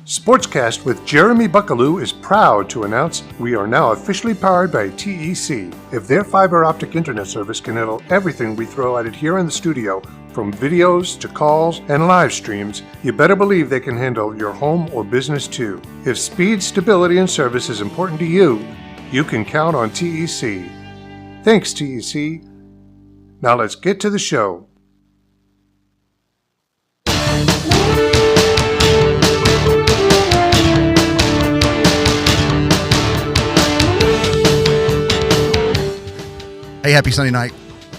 SportsCast with Jeremy Buckelew is proud to announce we are now officially powered by TEC. If their fiber optic internet service can handle everything we throw at it here in the studio, from videos to calls and live streams, you better believe they can handle your home or business too. If speed, stability, and service is important to you, you can count on TEC. Thanks, TEC. Now let's get to the show. Hey, happy Sunday night.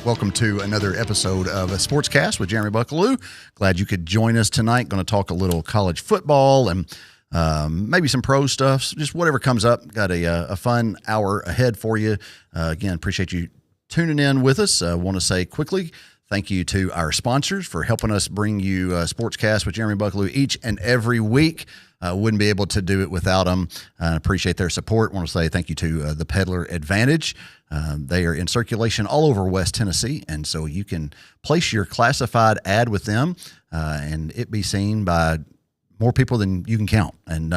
Welcome to another episode of a SportsCast with Jeremy Buckelew. Glad you could join us tonight. Going to talk a little college football and maybe some pro stuff, just whatever comes up. Got a fun hour ahead for you. Again, appreciate you tuning in with us. Want to say quickly, thank you to our sponsors for helping us bring you SportsCast with Jeremy Buckelew each and every week. Wouldn't be able to do it without them. Appreciate their support. Want to say thank you to the Peddler Advantage. They are in circulation all over West Tennessee, and so you can place your classified ad with them and it be seen by more people than you can count. And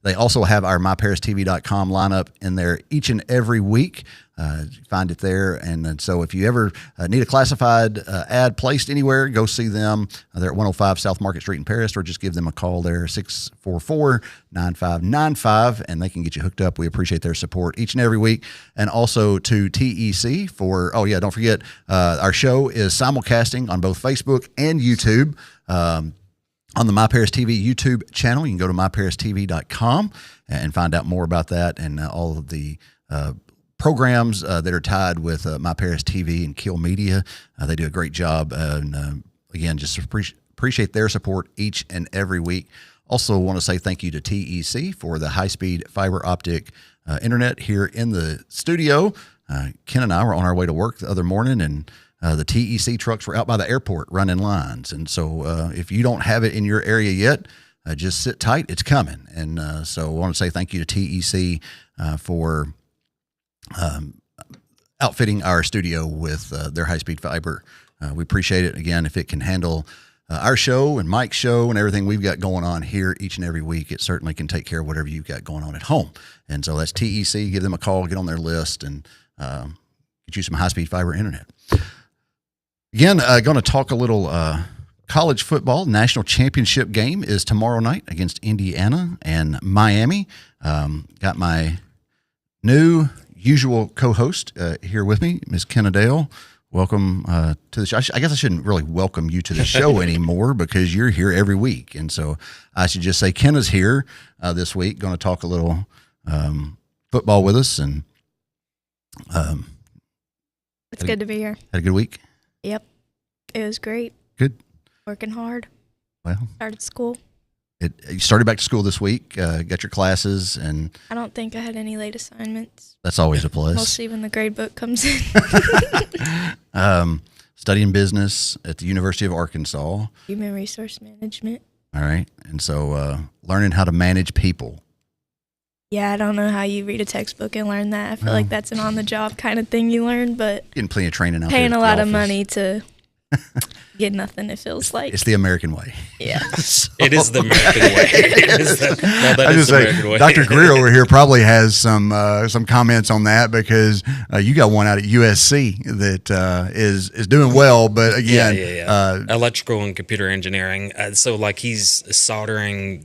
they also have our myparistv.com lineup in there each and every week. Find it there. And so if you ever need a classified ad placed anywhere, go see them. They're at 105 South Market Street in Paris, or just give them a call there, 644-9595, and they can get you hooked up. We appreciate their support each and every week. And also to TEC for, don't forget, our show is simulcasting on both Facebook and YouTube. On the My Paris TV YouTube channel, you can go to myparistv.com and find out more about that and all of the programs that are tied with My Paris TV and Kill Media. They do a great job. And again, just appreciate their support each and every week. Also want to say thank you to TEC for the high-speed fiber optic internet here in the studio. Ken and I were on our way to work the other morning, and the TEC trucks were out by the airport running lines. And so if you don't have it in your area yet, just sit tight. It's coming. And so I want to say thank you to TEC for outfitting our studio with their high-speed fiber. We appreciate it. Again, if it can handle our show and Mike's show and everything we've got going on here each and every week, it certainly can take care of whatever you've got going on at home. And so that's TEC. Give them a call, get on their list, and get you some high-speed fiber internet. Again, going to talk a little college football. National championship game is tomorrow night against Indiana and Miami. Got my new usual co-host here with me, Ms. Kenna. Welcome to the show. I guess I shouldn't really welcome you to the show anymore because you're here every week. And so I should just say Kenna's here this week, going to talk a little football with us. And it's good to be here. Had a good week? Yep. It was great. Good. Working hard. Well, started school. You started back to school this week, got your classes, and I don't think I had any late assignments. That's always a plus. We'll see when the grade book comes in. Studying business at the University of Arkansas. Human resource management. All right. And so learning how to manage people. Yeah, I don't know how you read a textbook and learn that. I feel like that's an on-the-job kind of thing you learn, but getting plenty of training out there. Paying a lot of money to get nothing, it feels like. It's the American way. Yeah. It is the American way. That is the American way. Dr. Greer over here probably has some comments on that because you got one out at USC that is doing well, but again. Electrical and computer engineering. So like he's soldering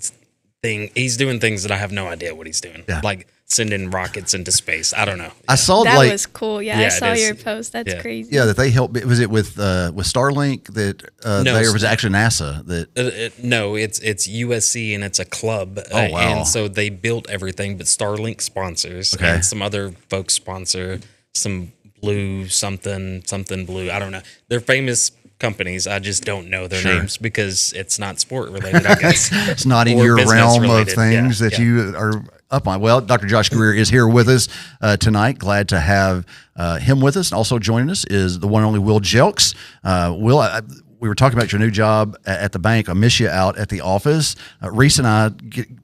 he's doing things that I have no idea what he's doing. Yeah. Like sending rockets into space. I don't know. I saw that was cool. Yeah, I saw your post. That's crazy. Yeah, that they helped. Was it with Starlink that there was actually NASA that? No, it's USC and it's a club. Oh wow! And so they built everything, but Starlink sponsors and some other folks sponsor some blue something blue. I don't know. They're famous companies. I just don't know their names because it's not sport related, I guess. It's not in your realm of things that you are up on. Well, Dr. Josh Greer is here with us tonight. Glad to have him with us. And also joining us is the one and only Will Jelks. Will, we were talking about your new job at the bank. I miss you out at the office. Reese and I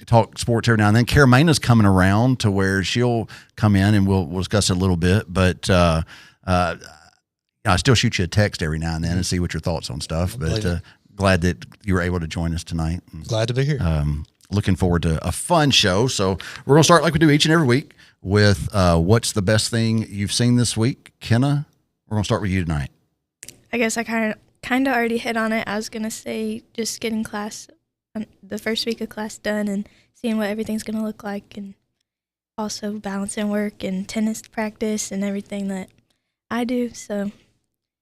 talk sports every now and then. Caramaina's coming around to where she'll come in and we'll discuss it a little bit. But I still shoot you a text every now and then and see what your thoughts on stuff. But glad that you were able to join us tonight. Glad to be here. looking forward to a fun show. So we're going to start like we do each and every week with what's the best thing you've seen this week. Kenna, we're going to start with you tonight. I guess I kind of already hit on it. I was going to say just getting the first week of class done and seeing what everything's going to look like, and also balancing work and tennis practice and everything that I do. So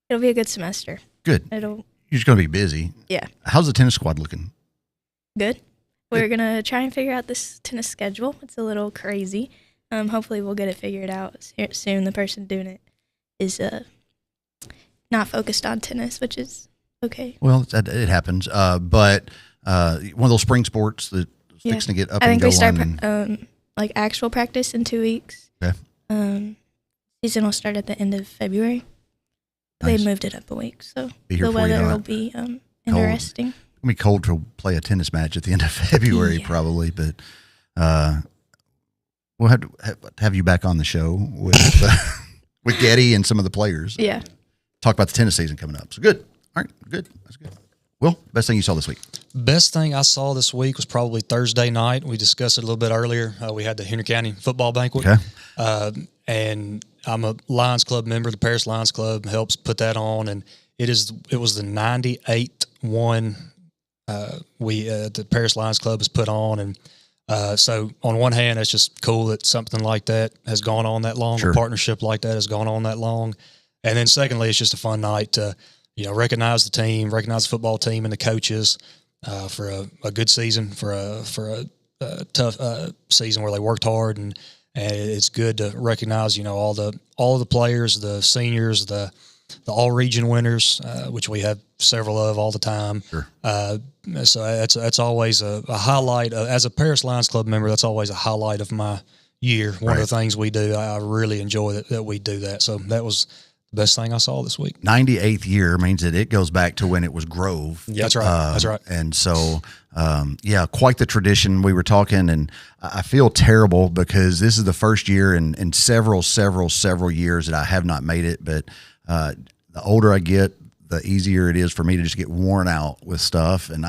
it'll be a good semester. Good. You're just going to be busy. Yeah. How's the tennis squad looking? Good. We're going to try and figure out this tennis schedule. It's a little crazy. Hopefully we'll get it figured out soon. The person doing it is not focused on tennis, which is okay. Well, it happens. But one of those spring sports that's fixing to get up and go on. I think we start like actual practice in 2 weeks. Okay. Season will start at the end of February. Nice. They moved it up a week, so the weather will be interesting. It'll be cold to play a tennis match at the end of February, probably. But we'll have you back on the show with with Getty and some of the players. Yeah. Talk about the tennis season coming up. So good. All right, good. That's good. Will, best thing you saw this week? Best thing I saw this week was probably Thursday night. We discussed it a little bit earlier. We had the Henry County football banquet. Okay. And I'm a Lions Club member. The Paris Lions Club helps put that on, and it was the 98th one the Paris Lions Club has put on, and so on one hand, it's just cool that something like that has gone on that long, Sure. A partnership like that has gone on that long, and then secondly, it's just a fun night to recognize the team, recognize the football team and the coaches for a good season, for a tough season where they worked hard, and it's good to recognize all the players, the seniors, the all-region winners, which we have several of all the time. Sure. So that's always a highlight. As a Paris Lions Club member, that's always a highlight of my year. One of the things we do, I really enjoy that we do that. So that was the best thing I saw this week. 98th year means that it goes back to when it was Grove. Yep. That's right. That's right. And so, quite the tradition. We were talking, and I feel terrible because this is the first year in several years that I have not made it. But the older I get, the easier it is for me to just get worn out with stuff. And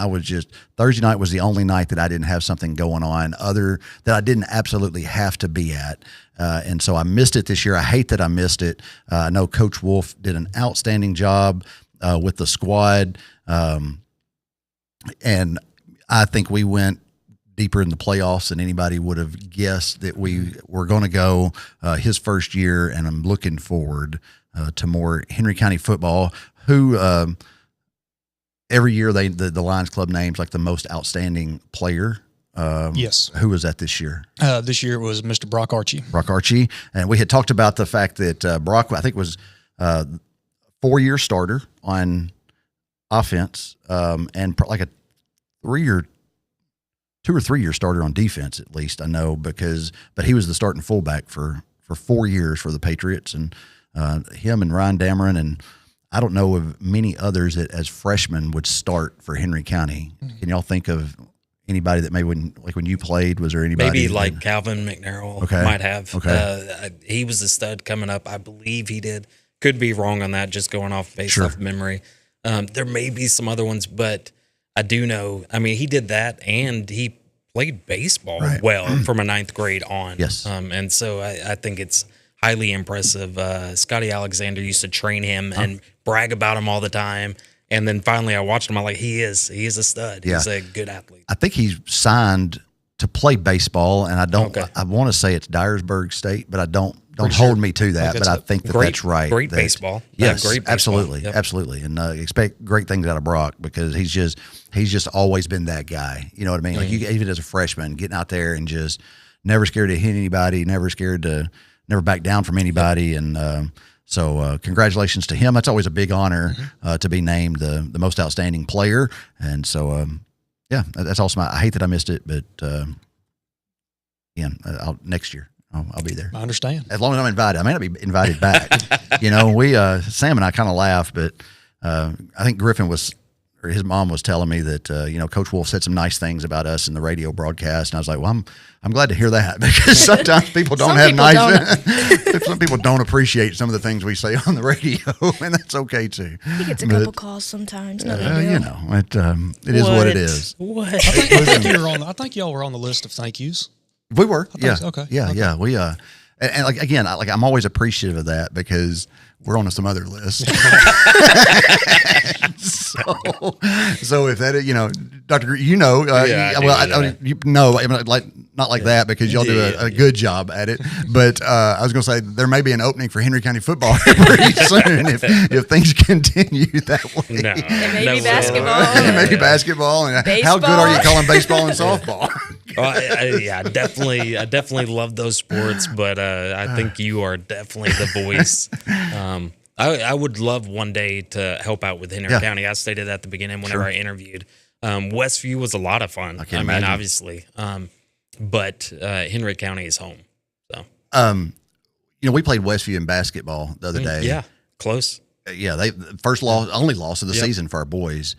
Thursday night was the only night that I didn't have something going on that I didn't absolutely have to be at. And so I missed it this year. I hate that I missed it. I know Coach Wolf did an outstanding job with the squad. And I think we went deeper in the playoffs than anybody would have guessed that we were going to go his first year. And I'm looking forward to more Henry County football, who every year the Lions Club names like the most outstanding player. Yes. Who was that this year? This year it was Mr. Brock Archie. Brock Archie. And we had talked about the fact that Brock, I think, was 4-year starter on offense and like a 2 or 3 year starter on defense, at least I know, but he was the starting fullback for 4 years for the Patriots, and him and Ryan Dameron, and I don't know of many others that as freshmen would start for Henry County. Mm-hmm. Can y'all think of anybody that maybe when you played, was there anybody? Maybe like Calvin McNarrell might have. Okay. He was a stud coming up. I believe he did. Could be wrong on that, just going off based off memory. There may be some other ones, but I do know. I mean, he did that, and he played baseball well from a 9th grade on. Yes. And so I think it's highly impressive. Scotty Alexander used to train him and brag about him all the time. And then finally I watched him. I'm like, he is a stud. Yeah. He's a good athlete. I think he's signed to play baseball, and I want to say it's Dyersburg State, but I don't hold me to that. But I think that's right. Great baseball. Yes, great baseball. absolutely, Yep. absolutely. And expect great things out of Brock, because he's just always been that guy. You know what I mean? Like even as a freshman, getting out there and just never scared to hit anybody, never back down from anybody. And so congratulations to him. That's always a big honor to be named the most outstanding player. And so, that's awesome. I hate that I missed it, but next year I'll be there. I understand. As long as I'm invited. I may not be invited back. We Sam and I kind of laugh, but I think Griffin was or his mom was telling me that Coach Wolf said some nice things about us in the radio broadcast, and I was like, well, I'm glad to hear that, because sometimes people don't have nice. Some people don't appreciate some of the things we say on the radio, and that's okay too. He gets a couple calls sometimes. No big deal. It is what it is. What? I think y'all were on the list of thank yous. We were, yeah, so. Okay. Yeah. We and like again, I'm always appreciative of that, because we're on some other list. so if that, Dr. Greer, not like that, because y'all do a good job at it. But I was going to say there may be an opening for Henry County football pretty soon if things continue that way. No, it may be basketball. It may be basketball. And baseball. How good are you calling baseball and softball? I definitely love those sports, but I think you are definitely the voice. I would love one day to help out with Henry County. I stated at the beginning whenever I interviewed. Westview was a lot of fun. I mean, obviously, but Henry County is home. So, we played Westview in basketball the other day. Yeah, close. Yeah, they only loss of the season for our boys,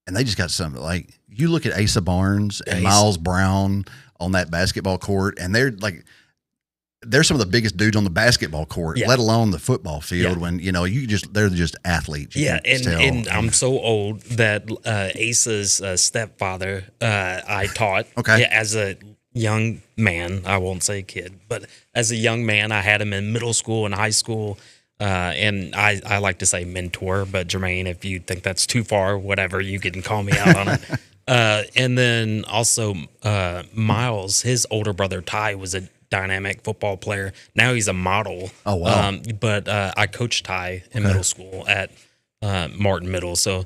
and they just got something like, you look at Asa Barnes and Miles Brown on that basketball court, and they're some of the biggest dudes on the basketball court, let alone the football field. When they're just athletes. And I'm so old that Asa's stepfather I taught. Okay. As a young man, I won't say kid, but as a young man, I had him in middle school and high school. And I like to say mentor, but Jermaine, if you think that's too far, whatever, you can call me out on it. And then also Miles, his older brother Ty, was a dynamic football player. Now he's a model. Oh, wow. But I coached Ty in middle school at Martin Middle. So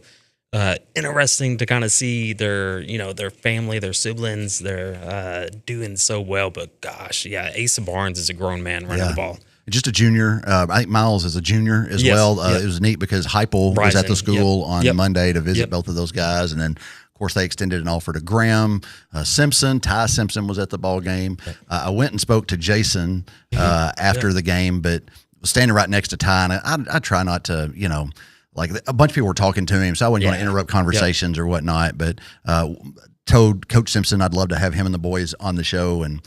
interesting to kind of see their family, their siblings, they're doing so well. But gosh, Asa Barnes is a grown man running the ball. Just a junior. I think Miles is a junior as well. It was neat because Heupel was at the school on Monday to visit both of those guys. And then, of course, they extended an offer to Graham Simpson. Ty Simpson was at the ball game. I went and spoke to Jason after the game, but was standing right next to Ty. And I try not to, like a bunch of people were talking to him, so I wouldn't want to interrupt conversations or whatnot. But told Coach Simpson I'd love to have him and the boys on the show, and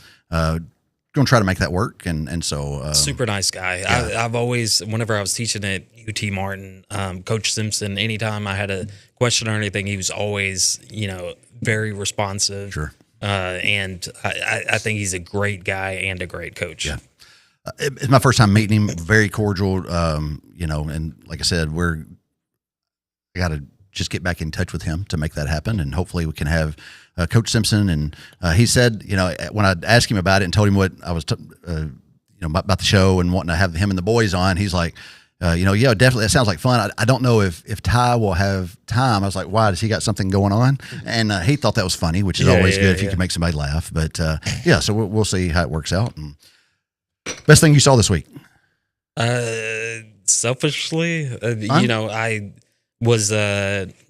going to try to make that work. And so super nice guy. I've always, whenever I was teaching at UT Martin, Coach Simpson, anytime I had a question or anything, he was always, very responsive. Sure. And I think he's a great guy and a great coach. Yeah. It's my first time meeting him. Very cordial, and like I said, I got to just get back in touch with him to make that happen. And hopefully we can have Coach Simpson. And he said, when I asked him about it and told him what I was, about the show and wanting to have him and the boys on, he's like, definitely. That sounds like fun. I don't know if Ty will have time. I was like, why? Does he got something going on? And he thought that was funny, which is always good if you can make somebody laugh. But so we'll see how it works out. And best thing you saw this week? Selfishly, I was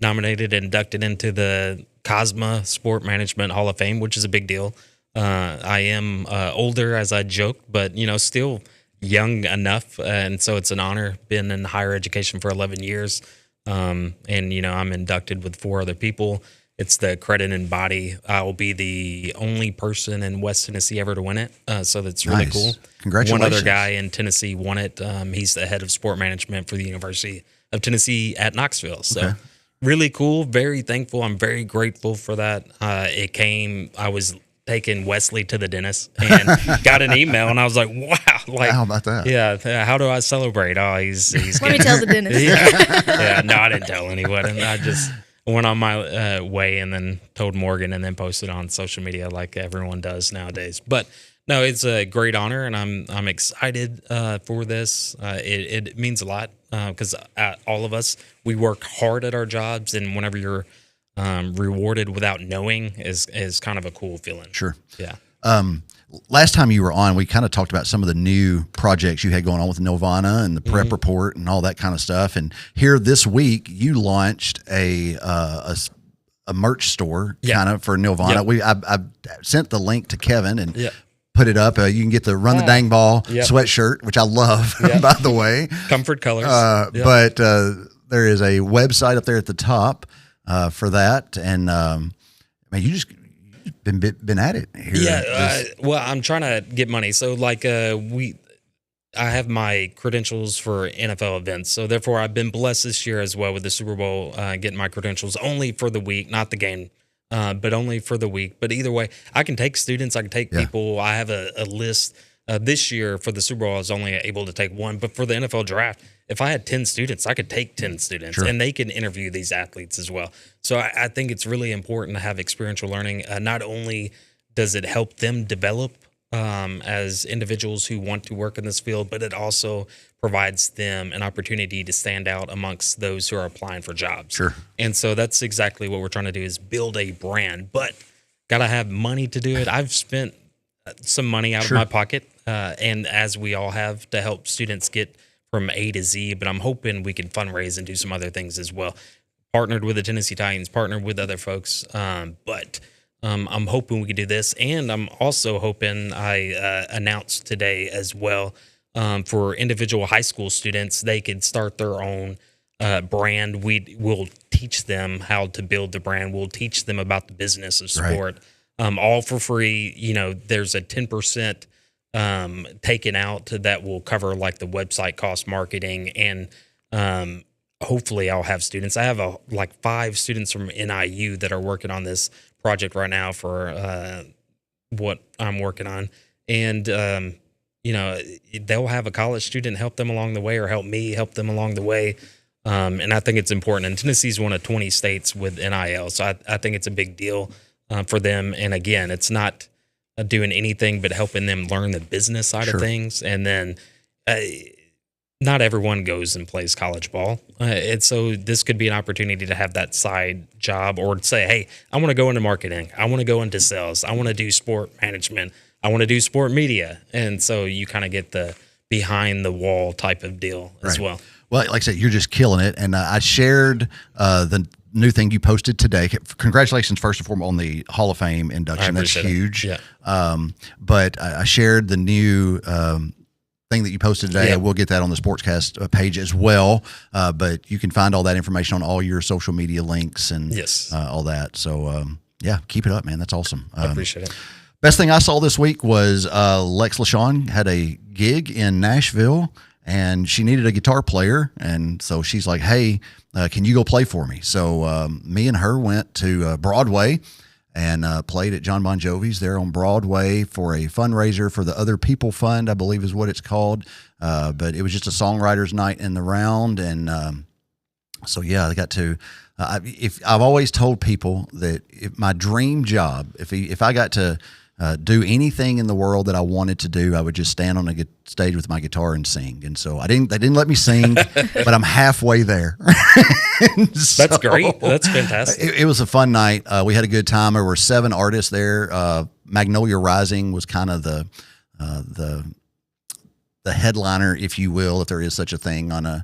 nominated and inducted into the Cosma Sport Management Hall of Fame, which is a big deal. I am older, as I joked, but still young enough, and so it's an honor. Been in higher education for 11 years, and I'm inducted with 4 other people. It's the accrediting body. I will be the only person in West Tennessee ever to win it, so that's really cool. Congratulations. One other guy in Tennessee won it. He's the head of sport management for the University of Tennessee at Knoxville. So really cool. Very thankful. I'm very grateful for that. I was taking Wesley to the dentist and got an email, and I was like, wow. Like, how about that? Yeah. How do I celebrate? Oh, he's Let me tell the dentist. No, I didn't tell anyone. And I just went on my way and then told Morgan and then posted on social media like everyone does nowadays. But no, it's a great honor, and I'm excited for this. It means a lot because all of us, we work hard at our jobs, and whenever you're rewarded without knowing is kind of a cool feeling. Sure. Yeah. Last time you were on, we kind of talked about some of the new projects you had going on with Nirvana and the prep report and all that kind of stuff. And here this week, you launched a merch store kind of for Nirvana. I sent the link to Kevin and put it up. You can get the Run the Dang Ball sweatshirt, which I love, by the way. Comfort colors. But there is a website up there at the top. for that. And man, you've been at it here. Yeah. Well, I'm trying to get money. So like I have my credentials for NFL events. So therefore I've been blessed this year as well with the Super Bowl, getting my credentials only for the week, not the game, but only for the week. But either way, I can take students, I can take people. I have a list. This year for the Super Bowl, I was only able to take one. But for the NFL draft, if I had 10 students, I could take 10 students and they can interview these athletes as well. So I think it's really important to have experiential learning. Not only does it help them develop as individuals who want to work in this field, but it also provides them an opportunity to stand out amongst those who are applying for jobs. Sure. And so that's exactly what we're trying to do, is build a brand, but got to have money to do it. I've spent some money out of my pocket, and as we all have, to help students get from A to Z, but I'm hoping we can fundraise and do some other things as well. Partnered with the Tennessee Titans, partnered with other folks, but I'm hoping we can do this, and I'm also hoping I announced today as well, for individual high school students, they can start their own brand. We will teach them how to build the brand. We'll teach them about the business of sport, all for free. You know, there's a 10% taken out that will cover like the website cost, marketing, and hopefully I'll have students. I have like 5 students from NIU that are working on this project right now for what I'm working on. And, you know, they'll have a college student help them along the way, or help me help them along the way. And I think it's important. And Tennessee's one of 20 states with NIL. So I think it's a big deal for them. And again, it's not doing anything but helping them learn the business side of things. And then not everyone goes and plays college ball. And so this could be an opportunity to have that side job, or to say, hey, I want to go into marketing. I want to go into sales. I want to do sport management. I want to do sport media. And so you kind of get the behind the wall type of deal as well. Well, like I said, you're just killing it. And I shared the new thing you posted today. Congratulations, first and foremost, on the Hall of Fame induction. That's huge. Yeah. But I shared the new thing that you posted today. We'll get that on the SportsCast page as well. But you can find all that information on all your social media links and all that. So, keep it up, man. That's awesome. I appreciate it. Best thing I saw this week was Lex LaShawn had a gig in Nashville, and she needed a guitar player. And so she's like, hey, can you go play for me? So me and her went to Broadway and played at John Bon Jovi's there on Broadway for a fundraiser for the Other People Fund, I believe is what it's called. But it was just a songwriter's night in the round. And I got to if I've always told people that my dream job, if I got to do anything in the world that I wanted to do, I would just stand on a stage with my guitar and sing. And so they didn't let me sing, but I'm halfway there. That's great. That's fantastic. It was a fun night. We had a good time. There were 7 artists there. Magnolia Rising was kind of the headliner, if you will, if there is such a thing on an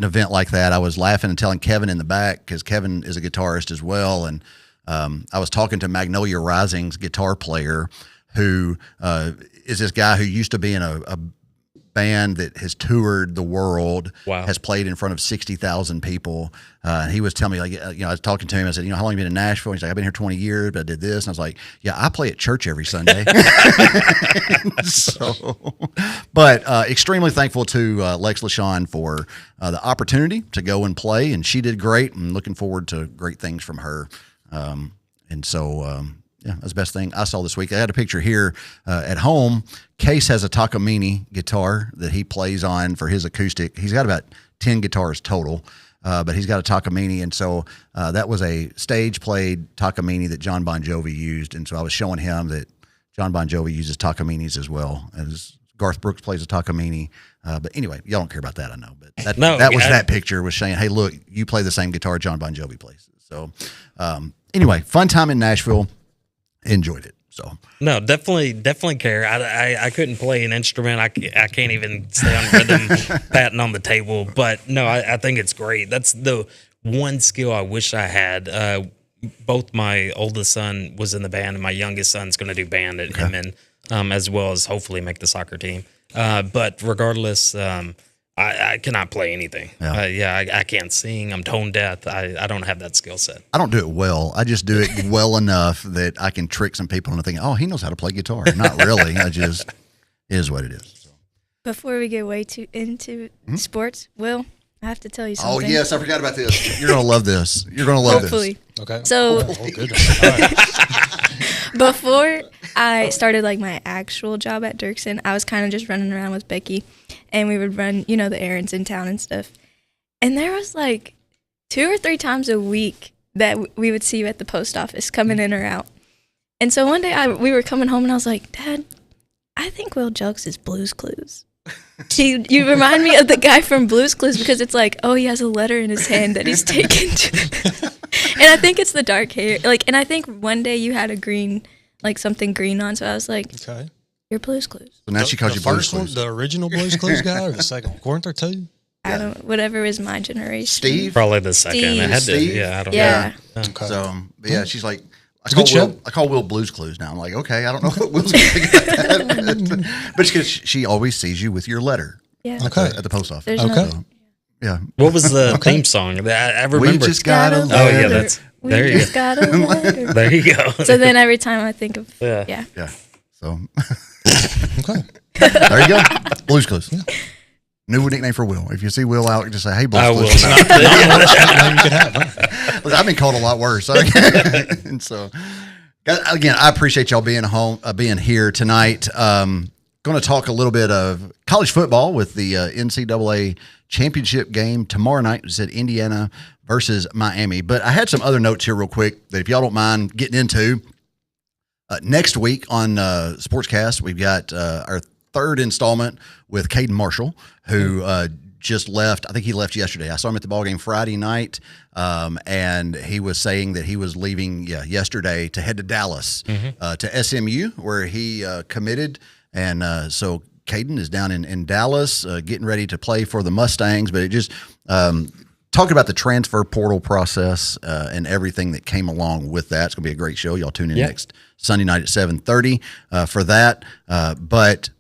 event like that. I was laughing and telling Kevin in the back, because Kevin is a guitarist as well. And I was talking to Magnolia Rising's guitar player, who is this guy who used to be in a band that has toured the world, has played in front of 60,000 people. And he was telling me, like, I was talking to him. I said, how long have you been in Nashville? He's like, I've been here 20 years, but I did this. And I was like, yeah, I play at church every Sunday. But extremely thankful to Lex LaShawn for the opportunity to go and play. And she did great, and looking forward to great things from her. That's the best thing I saw this week. I had a picture here at home. Case has a Takamine guitar that he plays on for his acoustic. He's got about 10 guitars total, but he's got a Takamine. And so that was a stage played Takamine that John Bon Jovi used. And so I was showing him that John Bon Jovi uses Takamines as well, as Garth Brooks plays a Takamine. But anyway, y'all don't care about that, I know. But that picture was saying, hey, look, you play the same guitar John Bon Jovi plays. So anyway, fun time in Nashville. Enjoyed it. So no, definitely care. I couldn't play an instrument. I can't even stay on rhythm, patting on the table. But no, I think it's great. That's the one skill I wish I had. Both my oldest son was in the band, and my youngest son's going to do band at Inman, as well as hopefully make the soccer team. But regardless, I I cannot play anything. Yeah. I can't sing. I'm tone deaf. I don't have that skill set. I don't do it well. I just do it well enough that I can trick some people into thinking, oh, he knows how to play guitar. Not really. I just, it is what it is. So. Before we get way too into sports, Will, I have to tell you something. Oh, yes. I forgot about this. You're going to love this. You're going to love Hopefully. this. Okay. So Goodness. All right. before I started like my actual job at Dirksen, I was kind of just running around with Becky, and we would run, the errands in town and stuff. And there was like 2 or 3 times a week that we would see you at the post office coming in or out. And so one day we were coming home, and I was like, Dad, I think Will Jelks is Blue's Clues. You remind me of the guy from Blue's Clues because it's like, oh, he has a letter in his hand that he's taken to. And I think it's the dark hair. And I think one day you had a green, something green on. So I was like, Okay. you're Blue's Clues. So now she calls you the Blue's first one, Clues. the original Blue's Clues guy, or the second one? Weren't there 2? I don't, whatever is my generation. Steve? Probably the second. Steve. I had to, Steve? I don't Yeah. know. Okay. So, but yeah, she's like, a good show. I call Will Blue's Clues now. I'm like, okay, I don't know what Will's going to think about that. But it's because she always sees you with your letter Yeah. Okay. at the post office. There's Okay. no, Yeah. What was the theme song? I remember. We just got a Oh, letter. yeah, that's. we There you just go. got a letter. There you go. So then every time I think of, Yeah. yeah. Yeah. So Okay. there you go. Blue's Clues. New nickname for Will. If you see Will out, just say, hey, Blue's I Clues. will not. Name you could have, huh? Look, I've been called a lot worse. And so, guys, again, I appreciate y'all being being here tonight. Going to talk a little bit of college football with the NCAA championship game tomorrow night. It's at Indiana versus Miami. But I had some other notes here real quick that if y'all don't mind getting into. Next week on SportsCast, we've got our 3rd installment with Caden Marshall, who just left. I think he left yesterday. I saw him at the ballgame Friday night, and he was saying that he was leaving yesterday to head to Dallas, to SMU, where he committed. And so Caden is down in Dallas getting ready to play for the Mustangs. But it just talking about the transfer portal process and everything that came along with that. It's going to be a great show. Y'all tune in next Sunday night at 7:30 for that. But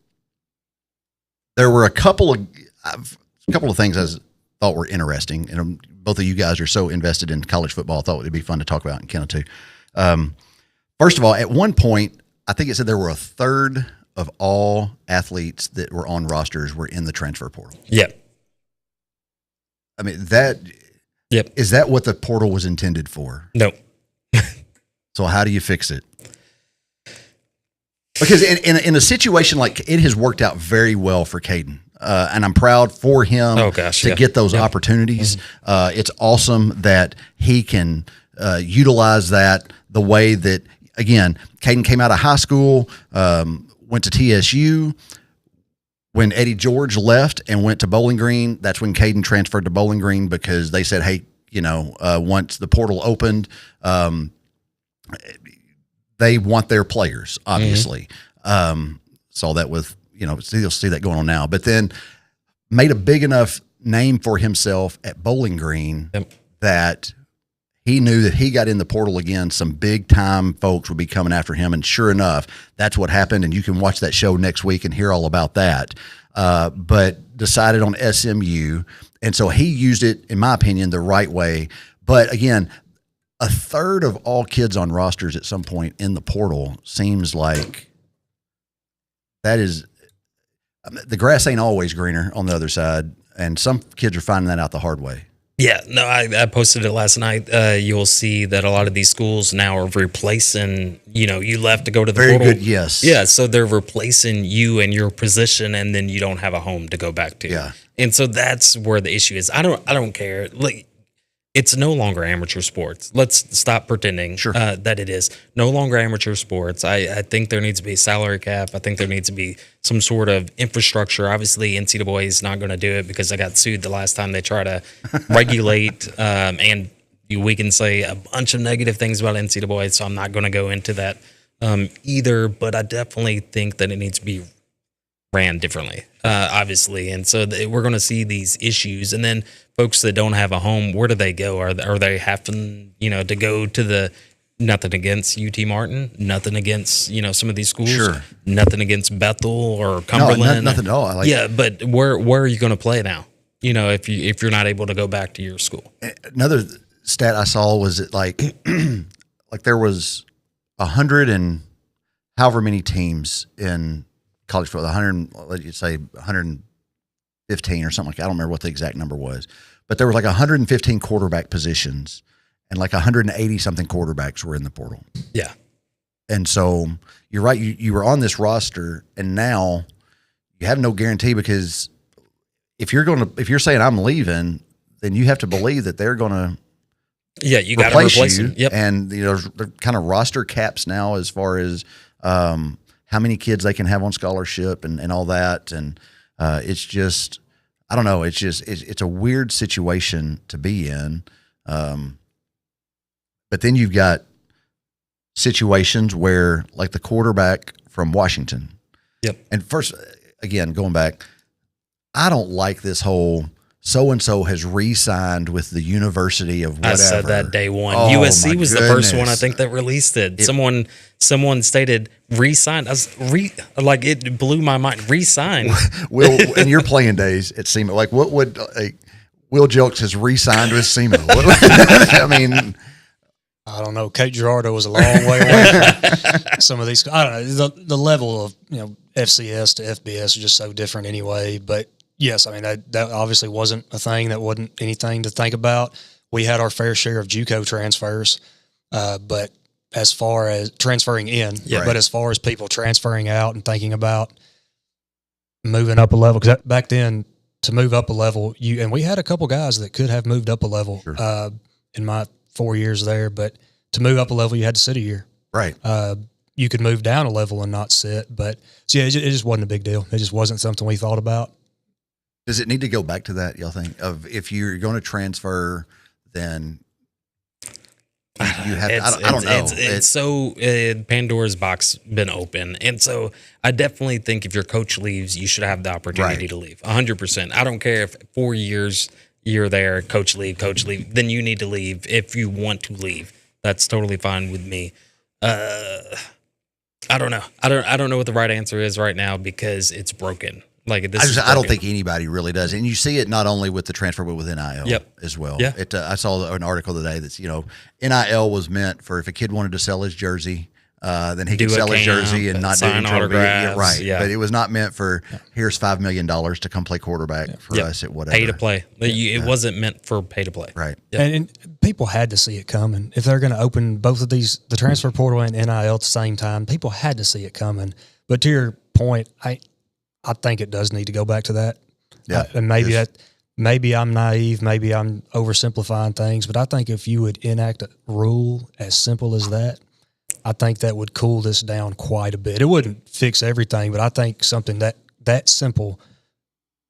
there were a couple of things I thought were interesting, and both of you guys are so invested in college football. I thought it'd be fun to talk about in Kenna too. First of all, at one point, I think it said there were 1/3 of all athletes that were on rosters were in the transfer portal. Yep. I mean, Yep. is that what the portal was intended for? No. So how do you fix it? Because in a situation like it has worked out very well for Caden, and I'm proud for him to get those opportunities. It's awesome that he can utilize that the way that, again, Caden came out of high school, went to TSU. When Eddie George left and went to Bowling Green, that's when Caden transferred to Bowling Green because they said, hey, once the portal opened, they want their players, obviously. Saw that with, you'll see that going on now. But then made a big enough name for himself at Bowling Green that he knew that he got in the portal again, some big-time folks would be coming after him. And sure enough, that's what happened. And you can watch that show next week and hear all about that. But decided on SMU. And so he used it, in my opinion, the right way. But again, 1/3 of all kids on rosters at some point in the portal seems like that is – the grass ain't always greener on the other side, and some kids are finding that out the hard way. Yeah, no, I posted it last night. You'll see that a lot of these schools now are replacing, you left to go to the Very portal. good, yes. Yeah, so they're replacing you and your position, and then you don't have a home to go back to. Yeah. And so that's where the issue is. I don't care. Like, it's no longer amateur sports. Let's stop pretending that it is. No longer amateur sports. I think there needs to be a salary cap. I think there needs to be some sort of infrastructure. Obviously, NCAA is not going to do it because I got sued the last time they try to regulate. And we can say a bunch of negative things about NCAA, so I'm not going to go into that either. But I definitely think that it needs to be ran differently, obviously. And so we're going to see these issues. And then folks that don't have a home, where do they go? Are they having, to go to the, nothing against UT Martin, nothing against, some of these schools, nothing against Bethel or Cumberland. No, nothing at all. But where are you going to play now? if you're not able to go back to your school. Another stat I saw was that like there was 100 and however many teams in college football, 100, let's say 115 or something like that. I don't remember what the exact number was, but there was like 115 quarterback positions and like 180 something quarterbacks were in the portal. Yeah. And so you're right. You were on this roster and now you have no guarantee because if you're saying I'm leaving, then you have to believe that they're going to you got to replace you. him. Yep. And they're kind of roster caps now as far as how many kids they can have on scholarship and all that. And it's just, I don't know. It's a weird situation to be in. But then you've got situations where like the quarterback from Washington. Yep. And first, again, going back, I don't like this whole so-and-so has re-signed with the University of whatever. I said that day one. Oh, USC was the first one I goodness. think that released it. Someone stated re-signed. Like it blew my mind. Re-signed. Will, in your playing days at SEMA, like what would Will Jelks has re-signed with SEMA? I mean, I don't know. Kate Girardo was a long way away from some of these. I don't know. The level of FCS to FBS is just so different anyway. But yes, I mean that obviously wasn't a thing. That wasn't anything to think about. We had our fair share of JUCO transfers, but as far as transferring in, but as far as people transferring out and thinking about moving up a level, because back then to move up a level, and we had a couple guys that could have moved up a level in my 4 years there, but to move up a level, you had to sit a year. right. You could move down a level and not sit, but so yeah, it just wasn't a big deal. It just wasn't something we thought about. Does it need to go back to that, y'all think? Of if you're going to transfer, then you have I don't know. It's so Pandora's box been open. And so I definitely think if your coach leaves, you should have the opportunity to leave 100%. I don't care if 4 years you're there, coach leave, then you need to leave if you want to leave. That's totally fine with me. I don't know. I don't know what the right answer is right now because it's broken. Like this I don't think anybody really does, and you see it not only with the transfer but with NIL as well. Yeah. I saw an article today that's NIL was meant for if a kid wanted to sell his jersey, then he could sell his jersey and not do sign autographs. Right. Yeah. But it was not meant for here's $5 million to come play quarterback for us at whatever. Pay to play. It wasn't meant for pay to play. Right. Yep. And people had to see it coming. If they're going to open both of these, the transfer portal and NIL at the same time, people had to see it coming. But to your point, I think it does need to go back to that. Yeah. And maybe I'm naive, maybe I'm oversimplifying things, but I think if you would enact a rule as simple as that, I think that would cool this down quite a bit. It wouldn't fix everything, but I think something that simple,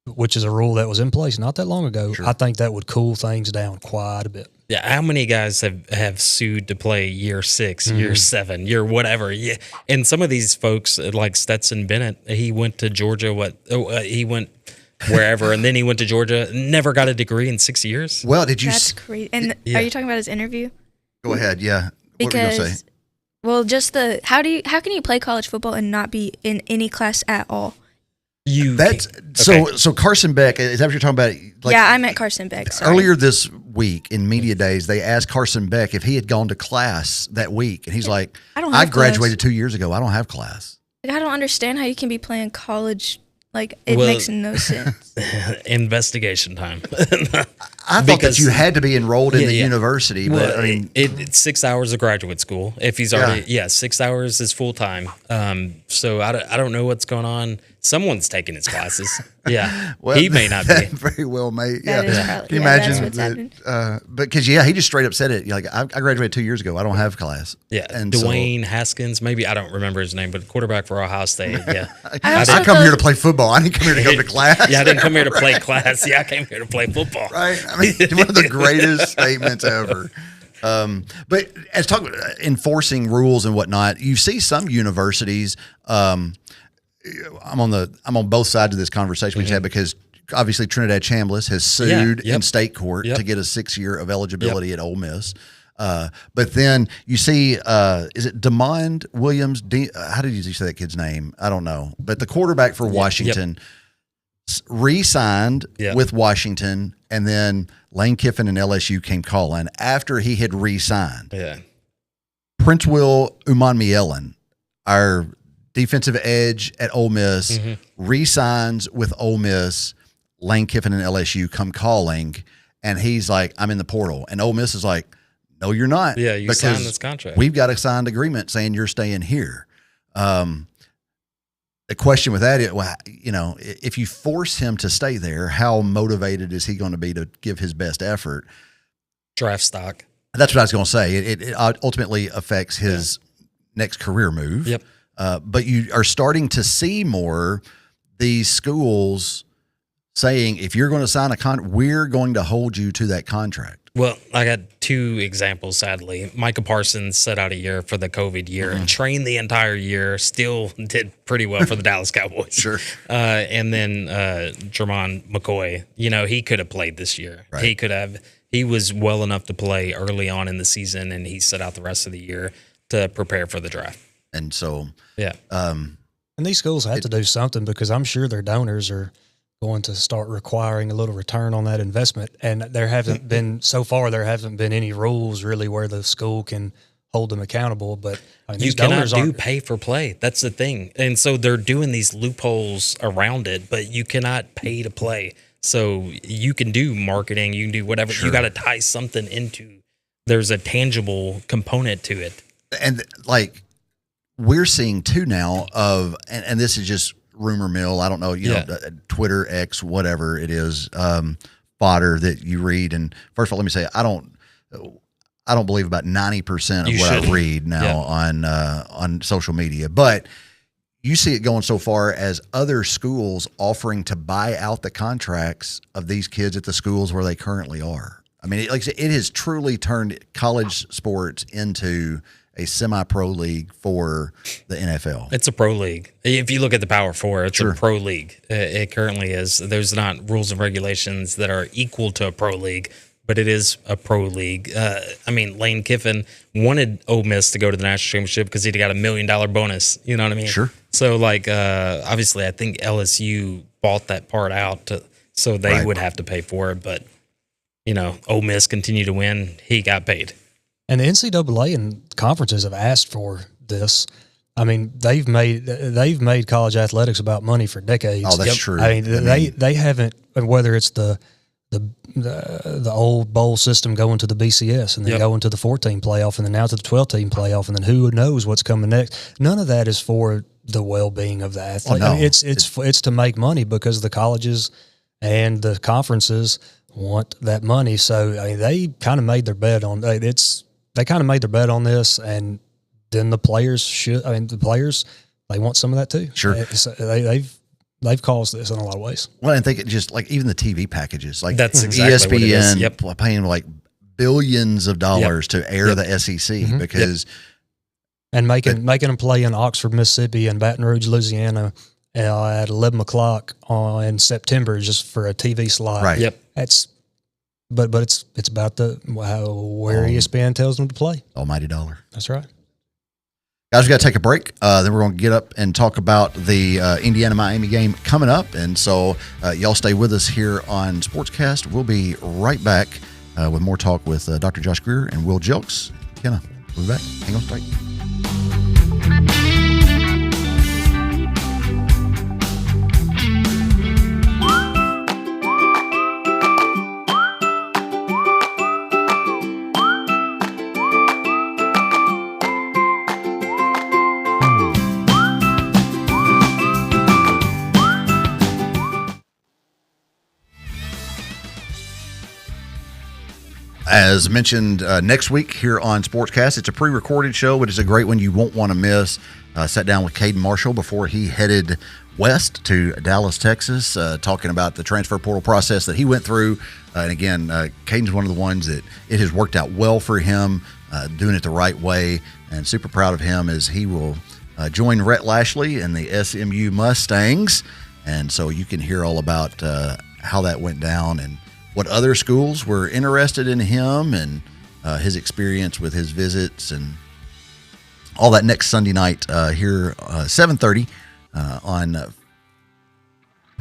which is a rule that was in place not that long ago, I think that would cool things down quite a bit. Yeah, how many guys have sued to play year 6, year 7, year whatever? Yeah, and some of these folks like Stetson Bennett, he went to Georgia. He went wherever, and then he went to Georgia. Never got a degree in 6 years. Well, did you? That's crazy. And are you talking about his interview? Go ahead. Yeah. What were you gonna say? Well, just how can you play college football and not be in any class at all? So Carson Beck, is that what you're talking about? Like, yeah, I meant Carson Beck. Sorry. Earlier this week in media days, they asked Carson Beck if he had gone to class that week, and he's like, "I graduated 2 years ago. I don't have class." Like, I don't understand how you can be playing college. Like it makes no sense. Investigation time. I thought that you had to be enrolled in the university, but well, I mean, it's 6 hours of graduate school. If he's already 6 hours is full time. So I don't know what's going on. Someone's taking his classes. Yeah, well, he may not be. Very well, mate. That is Yeah, probably, can you imagine that? Because he just straight up said it. Like I graduated 2 years ago. I don't have class. Yeah, and Dwayne Haskins. Maybe I don't remember his name, but quarterback for Ohio State. Yeah, I come here to play football. I didn't come here to go to class. Yeah, I didn't come here to play class. Yeah, I came here to play football. Right. I mean, one of the greatest statements ever. But as talking about enforcing rules and whatnot, you see some universities. I'm on both sides of this conversation we just had because obviously Trinidad Chambliss has sued in state court to get a 6 year of eligibility at Ole Miss. But then you see, is it DeMond Williams? How did you say that kid's name? I don't know. But the quarterback for Washington, re-signed with Washington, and then Lane Kiffin and LSU came calling after he had re-signed. Yeah. Prince Will Umanmielen, our defensive edge at Ole Miss, re-signs with Ole Miss. Lane Kiffin and LSU come calling, and he's like, I'm in the portal. And Ole Miss is like, no, you're not. Yeah, you signed this contract. We've got a signed agreement saying you're staying here. The question with that is, well, if you force him to stay there, how motivated is he going to be to give his best effort? Draft stock. That's what I was going to say. It ultimately affects his next career move. Yep. But you are starting to see more these schools saying, if you're going to sign a contract, we're going to hold you to that contract. Well, I got two examples, sadly. Micah Parsons set out a year for the COVID year and trained the entire year, still did pretty well for the Dallas Cowboys. Sure. And then Jermon McCoy, he could have played this year. Right. He could have. He was well enough to play early on in the season, and he set out the rest of the year to prepare for the draft. And so, yeah. And these schools have to do something, because I'm sure their donors are going to start requiring a little return on that investment. And there haven't been any rules really where the school can hold them accountable. But you cannot do pay for play. That's the thing. And so they're doing these loopholes around it, but you cannot pay to play. So you can do marketing, you can do whatever. Sure. You got to tie something into. There's a tangible component to it. And like we're seeing too now of, and this is just rumor mill. I don't know, know, Twitter, X, whatever it is, fodder that you read. And first of all, let me say, I don't believe about 90% of what I read now on social media, but you see it going so far as other schools offering to buy out the contracts of these kids at the schools where they currently are. I mean, like I said, it has truly turned college sports into a semi-pro league for the NFL. It's a pro league. If you look at the Power Four, it's a pro league. It currently is. There's not rules and regulations that are equal to a pro league, but it is a pro league. Lane Kiffin wanted Ole Miss to go to the national championship because he'd got $1 million bonus. You know what I mean? Sure. So, obviously, I think LSU bought that part out so they would have to pay for it. But, Ole Miss continued to win. He got paid. And the NCAA and conferences have asked for this. I mean, they've made college athletics about money for decades. Oh, that's true. I mean, they haven't, whether it's the old bowl system going to the BCS and then going to the 14 playoff and then now to the 12-team playoff and then who knows what's coming next. None of that is for the well-being of the athlete. Oh, no. I mean, it's to make money because the colleges and the conferences want that money. So I mean, they kind of made their bet on They kind of made their bet on this, and then the players they want some of that too. Sure. They've caused this in a lot of ways. Well, I think it just like even the TV packages, like that's exactly ESPN paying like billions of dollars to air the SEC because and making them play in Oxford, Mississippi, and Baton Rouge, Louisiana, at 11 o'clock in September just for a TV slot. Right. Yep. But it's about where ESPN tells them to play. Almighty dollar. That's right. Guys, we got to take a break. Then we're going to get up and talk about the Indiana-Miami game coming up. And so y'all stay with us here on SportsCast. We'll be right back with more talk with Dr. Josh Greer and Will Jelks. Kenna, we'll be back. Hang on tight. As mentioned, next week here on SportsCast, it's a pre-recorded show, but it's a great one you won't want to miss. Sat down with Caden Marshall before he headed west to Dallas, Texas, talking about the transfer portal process that he went through. And again, Caden's one of the ones that it has worked out well for him, doing it the right way, and super proud of him as he will join Rhett Lashley and the SMU Mustangs. And so you can hear all about how that went down and what other schools were interested in him and his experience with his visits and all that next Sunday night here, 7:30 on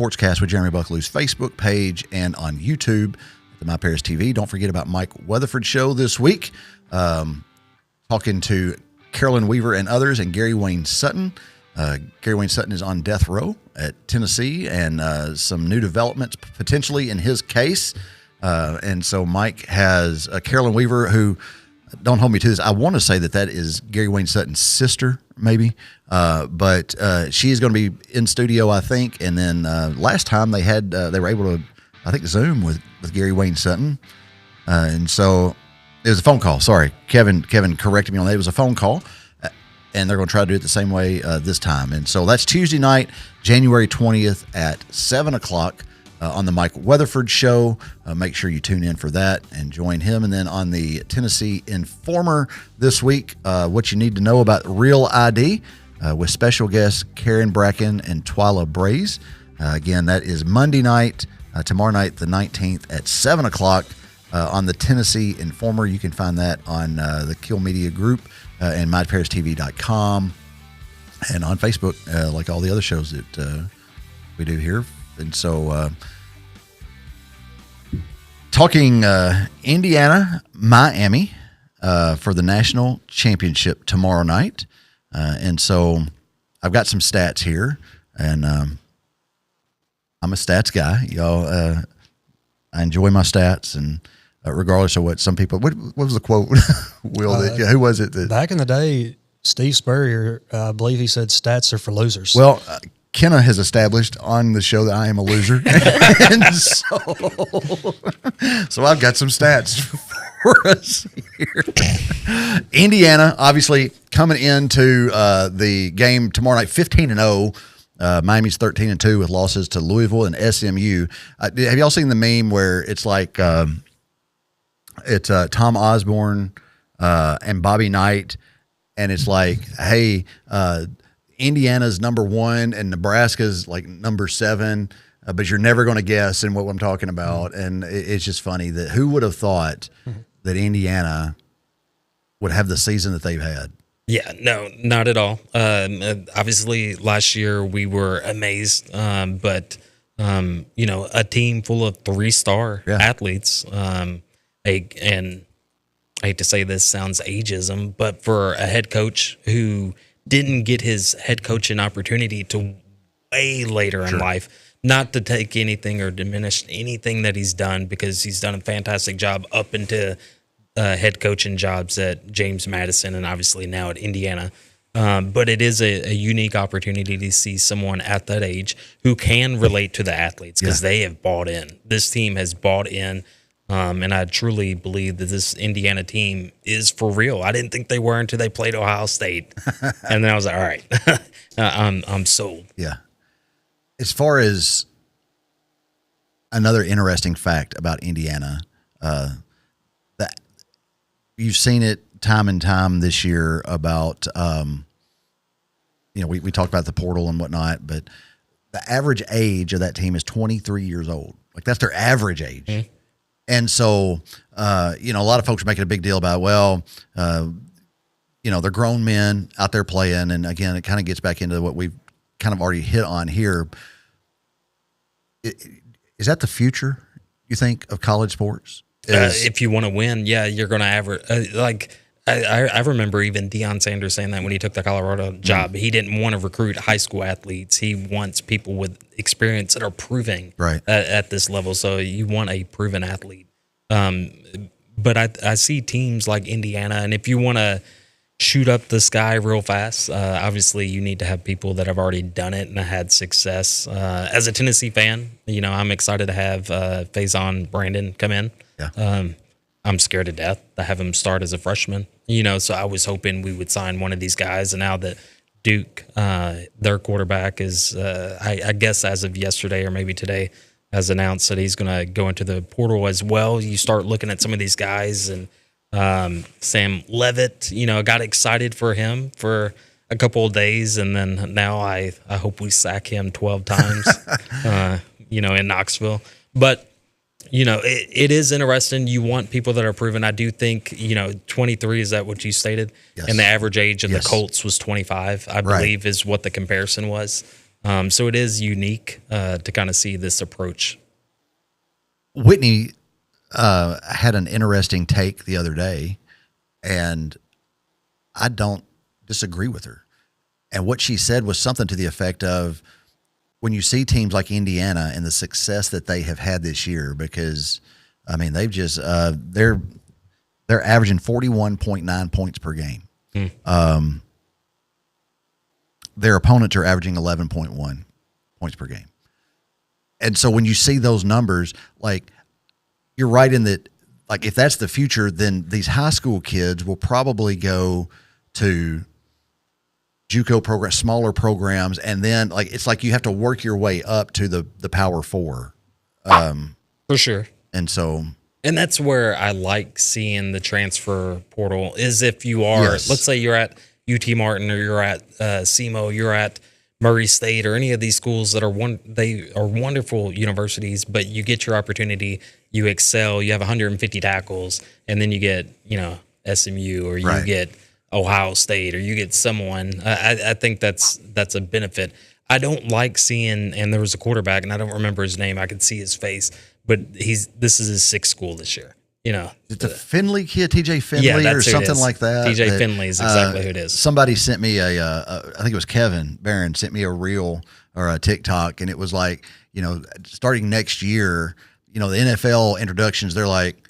SportsCast with Jeremy Buckelew's Facebook page and on YouTube at the My Paris TV. Don't forget about Mike Weatherford's show this week, talking to Carolyn Weaver and others, and Gary Wayne Sutton. Gary Wayne Sutton is on death row at Tennessee, and some new developments potentially in his case. And so Mike has Carolyn Weaver, who, don't hold me to this, I want to say that is Gary Wayne Sutton's sister, maybe. But she is going to be in studio, I think. And then last time they were able to, I think, Zoom with Gary Wayne Sutton. And so it was a phone call. Sorry, Kevin corrected me on that. It was a phone call. And they're going to try to do it the same way this time. And so that's Tuesday night, January 20th at 7 o'clock on the Mike Weatherford Show. Make sure you tune in for that and join him. And then on the Tennessee Informer this week, what you need to know about Real ID with special guests Karen Bracken and Twyla Braze. Again, that is Monday night, tomorrow night, the 19th at 7 o'clock on the Tennessee Informer. You can find that on the Kill Media Group and myparistv.com, and on Facebook, like all the other shows that we do here. And so, talking Indiana, Miami for the national championship tomorrow night. And so I've got some stats here, and I'm a stats guy. Y'all, I enjoy my stats, and regardless of what some people, what was the quote, Will? Who was it? Back in the day, Steve Spurrier, I believe he said stats are for losers. Well, Kenna has established on the show that I am a loser. And so I've got some stats for us here. Indiana, obviously, coming into the game tomorrow night, 15-0. Miami's 13-2 with losses to Louisville and SMU. Have y'all seen the meme where it's like it's Tom Osborne and Bobby Knight, and it's like, hey, Indiana's number 1 and Nebraska's like number 7, but you're never going to guess in what I'm talking about. And it's just funny that who would have thought that Indiana would have the season that they've had? Yeah, no, not at all. Obviously, last year we were amazed, but a team full of 3-star athletes. And I hate to say this, sounds ageism, but for a head coach who didn't get his head coaching opportunity till way later in life, not to take anything or diminish anything that he's done, because he's done a fantastic job up into head coaching jobs at James Madison and obviously now at Indiana. But it is a unique opportunity to see someone at that age who can relate to the athletes, because they have bought in. This team has bought in. And I truly believe that this Indiana team is for real. I didn't think they were until they played Ohio State. And then I was like, all right, I'm sold. Yeah. As far as another interesting fact about Indiana, that you've seen it time and time this year about, we talked about the portal and whatnot, but the average age of that team is 23 years old. Like, that's their average age. Mm-hmm. And so, a lot of folks are making a big deal about, they're grown men out there playing. And again, it kind of gets back into what we've kind of already hit on here. Is that the future, you think, of college sports? If you want to win, you're going to average. I remember even Deion Sanders saying that when he took the Colorado job. He didn't want to recruit high school athletes. He wants people with experience that are proving at this level. So you want a proven athlete. But I see teams like Indiana, and if you want to shoot up the sky real fast, obviously you need to have people that have already done it and had success. As a Tennessee fan, I'm excited to have Faison Brandon come in. Yeah. I'm scared to death to have him start as a freshman, so I was hoping we would sign one of these guys. And now that Duke, their quarterback, is, I guess as of yesterday or maybe today, has announced that he's going to go into the portal as well. You start looking at some of these guys, and Sam Leavitt, got excited for him for a couple of days. And then now I hope we sack him 12 times, in Knoxville. But, it is interesting. You want people that are proven. I do think, 23, is that what you stated? Yes. And the average age of the Colts was 25, I believe, is what the comparison was. So it is unique to kind of see this approach. Whitney had an interesting take the other day, and I don't disagree with her. And what she said was something to the effect of, when you see teams like Indiana and the success that they have had this year, because I mean they've just they're averaging 41.9 points per game. Their opponents are averaging 11.1 points per game. And so when you see those numbers, like, you're right in that, like, if that's the future, then these high school kids will probably go to JUCO programs, smaller programs, and then, like, it's like you have to work your way up to the Power Four. For sure. And so, and that's where I like seeing the transfer portal, is if you are, let's say you're at UT Martin, or you're at SEMO, you're at Murray State, or any of these schools that are they are wonderful universities, but you get your opportunity, you excel, you have 150 tackles, and then you get, SMU, or you get Ohio State, or you get someone. I think that's a benefit. I don't like seeing, and there was a quarterback, and I don't remember his name. I could see his face, but this is his sixth school this year. It's a Finley kid, TJ Finley, or something like that. TJ Finley is exactly who it is. Somebody sent me I think it was Kevin Barron sent me a reel or a TikTok, and it was like, starting next year, the NFL introductions, they're like,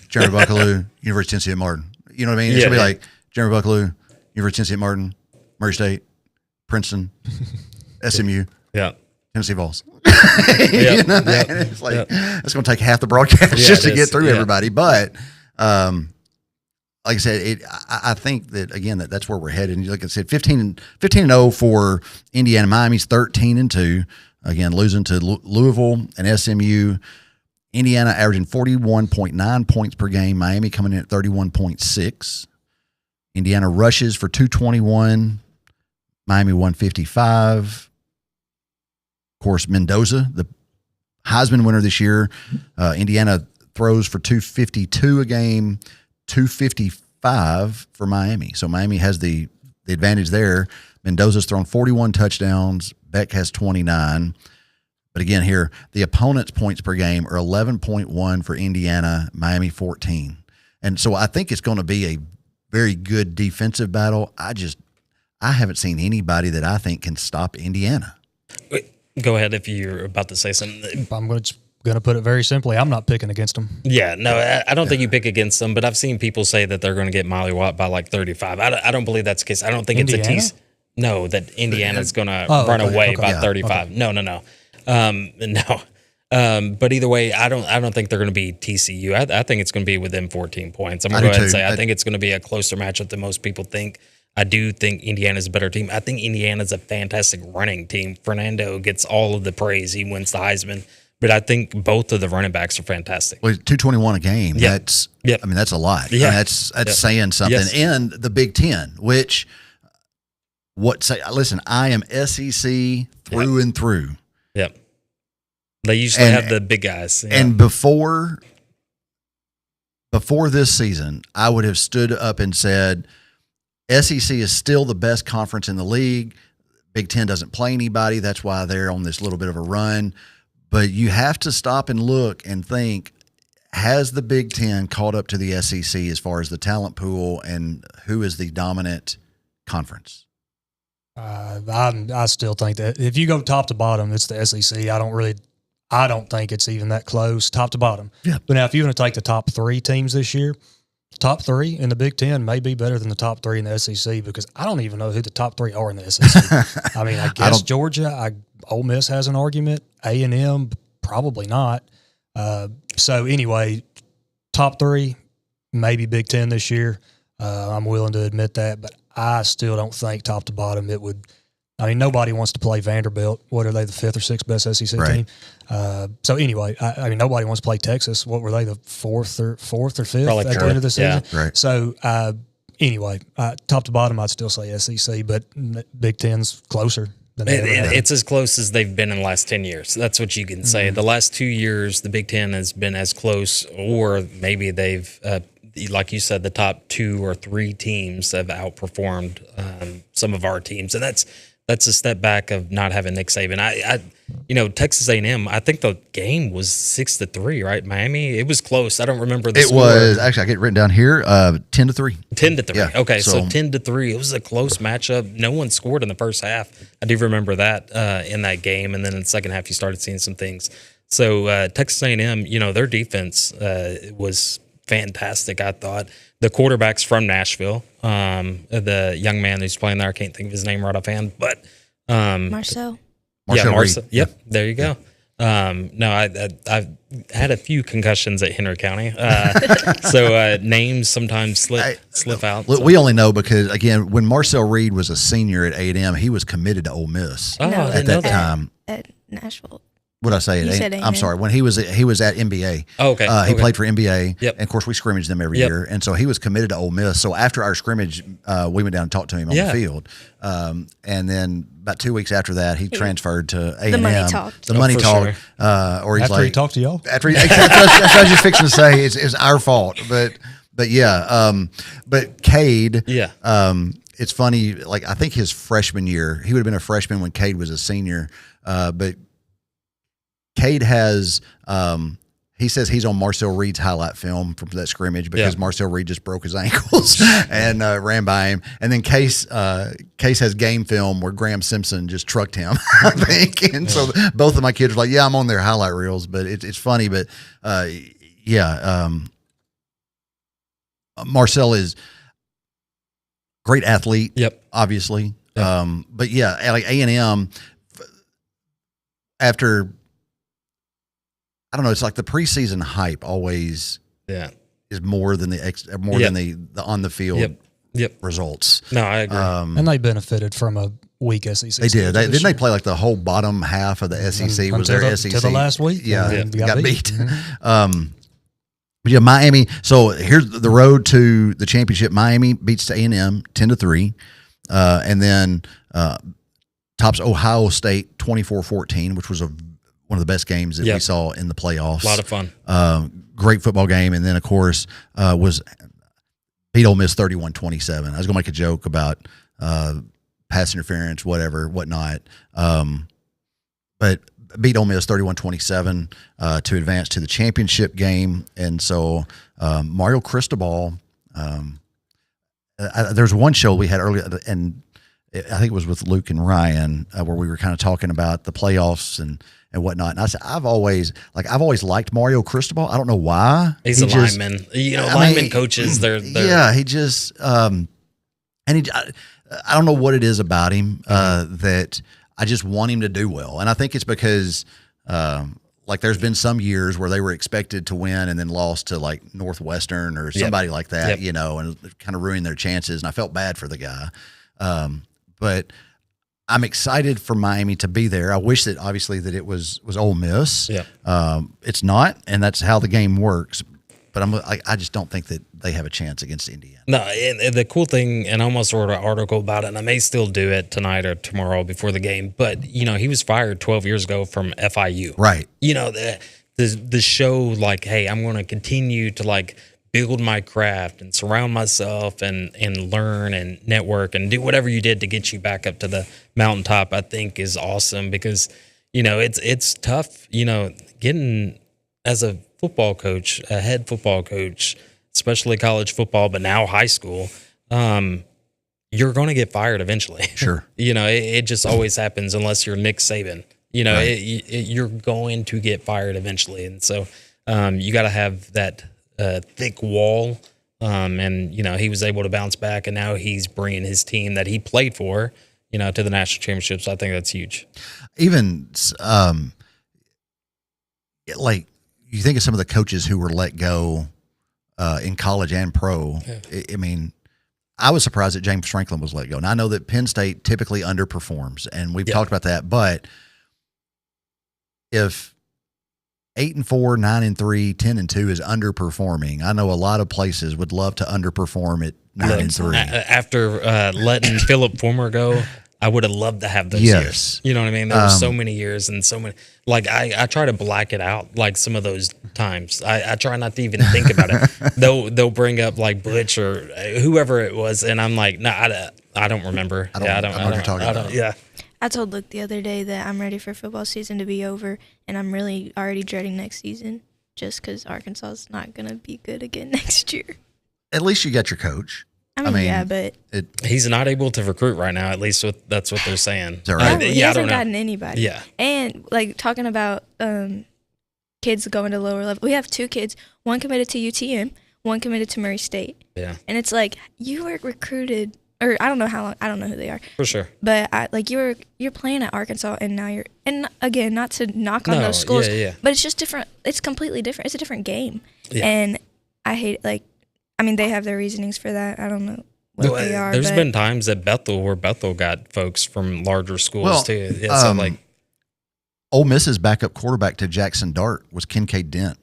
Jeremy Buckelew, University of Tennessee at Martin. You know what I mean? It's going to be like, Jeremy Buckelew, University of Tennessee at Martin, Murray State, Princeton, SMU. Yeah. Tennessee Vols. And it's like, it's going to take half the broadcast just to get through everybody. But like I said, I think that, again, that's where we're headed. And like I said, 15-0 for Indiana. Miami's 13-2. Again, losing to Louisville and SMU. Indiana averaging 41.9 points per game. Miami coming in at 31.6. Indiana rushes for 221. Miami 155. Of course, Mendoza, the Heisman winner this year. Indiana throws for 252 a game, 255 for Miami. So Miami has the advantage there. Mendoza's thrown 41 touchdowns. Beck has 29. But again, here, the opponent's points per game are 11.1 for Indiana, Miami 14. And so I think it's going to be a very good defensive battle. I haven't seen anybody that I think can stop Indiana. Go ahead if you're about to say something. I'm going to put it very simply. I'm not picking against them. Yeah, no, I don't think you pick against them, but I've seen people say that they're going to get mollywopped by like 35. I don't believe that's the case. I don't think Indiana? it's a tease. No, that Indiana's going to run away by 35. Okay. No. But either way, I don't think they're going to be TCU. I think it's going to be within 14 points. I'm going to go ahead and say I think it's going to be a closer matchup than most people think. I do think Indiana's a better team. I think Indiana's a fantastic running team. Fernando gets all of the praise. He wins the Heisman. But I think both of the running backs are fantastic. Well, 221 a game. Yeah. I mean, that's a lot. Yeah. That's saying something. Yes. And the Big Ten, which, listen, I am SEC through and through. Yep. They usually have the big guys. Yeah. And before this season, I would have stood up and said, SEC is still the best conference in the league. Big Ten doesn't play anybody. That's why they're on this little bit of a run. But you have to stop and look and think, has the Big Ten caught up to the SEC as far as the talent pool and who is the dominant conference? I still think that if you go top to bottom, it's the SEC. I don't think it's even that close, top to bottom. Yeah. But now if you're going to take the top three teams this year, top three in the Big Ten may be better than the top three in the SEC, because I don't even know who the top three are in the SEC. I mean, I guess Georgia, Ole Miss has an argument. A&M, probably not. So anyway, top three, maybe Big Ten this year. I'm willing to admit that, but I still don't think top to bottom it would. I mean, nobody wants to play Vanderbilt. What are they, the fifth or sixth best SEC team? So anyway, I mean, nobody wants to play Texas. What were they, the fourth or fifth probably at the end of the season? Yeah. Right. So anyway, top to bottom, I'd still say SEC, but Big Ten's closer. It's as close as they've been in the last 10 years. That's what you can say. Mm-hmm. The last 2 years, the Big Ten has been as close, or maybe they've, like you said, the top 2 or 3 teams have outperformed some of our teams. And that's that's a step back of not having Nick Saban. Texas A&M, I think the game was 6-3, right? Miami, it was close. I don't remember the score. It was actually, I get it written down here, 10-3. 10-3. Yeah. Okay, so 10-3. It was a close matchup. No one scored in the first half. I do remember that in that game, and then in the second half, you started seeing some things. So Texas A&M, their defense was fantastic. I thought the quarterback's from Nashville. The young man who's playing there, I can't think of his name right offhand, but Marcel. Marcel. Yep, there you go. No, I've had a few concussions at Henry County, so names sometimes slip out. So. We only know because, again, when Marcel Reed was a senior at A&M, he was committed to Ole Miss at that time. At Nashville. What did I say? I'm sorry. When he was at NBA. Oh, okay. He played for NBA. Yep. And of course, we scrimmaged them every year, and so he was committed to Ole Miss. So after our scrimmage, we went down and talked to him on the field. And then about 2 weeks after that, he transferred to A&M. The money talked. The money talked. Sure. Or he's after he talked to y'all. After that's what I was just fixing to say. It's our fault, but yeah. But Cade. Yeah. It's funny. Like, I think his freshman year, he would have been a freshman when Cade was a senior. But Cade has, he says he's on Marcel Reed's highlight film from that scrimmage because Marcel Reed just broke his ankles and ran by him. And then Case has game film where Graham Simpson just trucked him, I think. And so both of my kids were like, yeah, I'm on their highlight reels, but it's funny. But Marcel is great athlete. Yep. Obviously. Yep. But yeah, like A&M after, I don't know. It's like the preseason hype always is more than than the on the field results. No, I agree. And they benefited from a weak SEC. They did. Didn't they play like the whole bottom half of the SEC was their SEC to the last week? Yeah, got beat. But yeah, Miami. So here's the road to the championship. Miami beats A&M 10-3, and then tops Ohio State 24-14, which was one of the best games that we saw in the playoffs. A lot of fun. Great football game. And then, of course, was beat Ole Miss 31-27. I was going to make a joke about pass interference, whatnot. But beat Ole Miss 31-27 to advance to the championship game. And so Mario Cristobal, there's one show we had earlier, and I think it was with Luke and Ryan, where we were kind of talking about the playoffs and whatnot. And I said, I've always liked Mario Cristobal. I don't know why. He's a lineman. Lineman coaches, they're he just and I don't know what it is about him that I just want him to do well. And I think it's because like there's been some years where they were expected to win and then lost to like Northwestern or somebody like that, and kind of ruined their chances. And I felt bad for the guy. But I'm excited for Miami to be there. I wish that obviously that it was Ole Miss. Yeah. It's not, and that's how the game works. But I just don't think that they have a chance against Indiana. No, and the cool thing, and I almost wrote an article about it, and I may still do it tonight or tomorrow before the game, but, he was fired 12 years ago from FIU. Right. The show, like, hey, I'm going to continue to, like, build my craft and surround myself and learn and network and do whatever you did to get you back up to the mountaintop, I think is awesome because, it's tough, getting as a football coach, a head football coach, especially college football, but now high school, you're going to get fired eventually. Sure. It just always happens unless you're Nick Saban. Right. You're going to get fired eventually. And so you got to have that thick wall. And, he was able to bounce back, and now he's bringing his team that he played for, to the national championships. I think that's huge. Even like you think of some of the coaches who were let go in college and pro. Yeah. I mean, I was surprised that James Franklin was let go. And I know that Penn State typically underperforms, and we've talked about that. But if 8-4, 9-3, 10-2 is underperforming, I know a lot of places would love to underperform at 9-3. After letting Philip Former go, I would have loved to have those years. You know what I mean? There were so many years and so many. Like, I try to black it out, like, some of those times. I try not to even think about it. They'll bring up, like, Butch or whoever it was, and I'm like, no, I don't remember. I don't know what you're talking about. Yeah. I told Luke the other day that I'm ready for football season to be over, and I'm really already dreading next season just because Arkansas is not going to be good again next year. At least you got your coach. I mean, yeah, but he's not able to recruit right now. At least that's what they're saying. Is that right? he hasn't gotten anybody. Yeah, and like talking about kids going to lower level, we have 2 kids. One committed to UTM, one committed to Murray State. Yeah, and it's like you were recruited, or I don't know how long. I don't know who they are for sure. But you're playing at Arkansas, and now you're, and again, not to knock on those schools, but it's just different. It's completely different. It's a different game, and I hate they have their reasonings for that. I don't know what they are. There's been times at Bethel got folks from larger schools too. Yeah, so Ole Miss's backup quarterback to Jackson Dart was Kincaid Dent,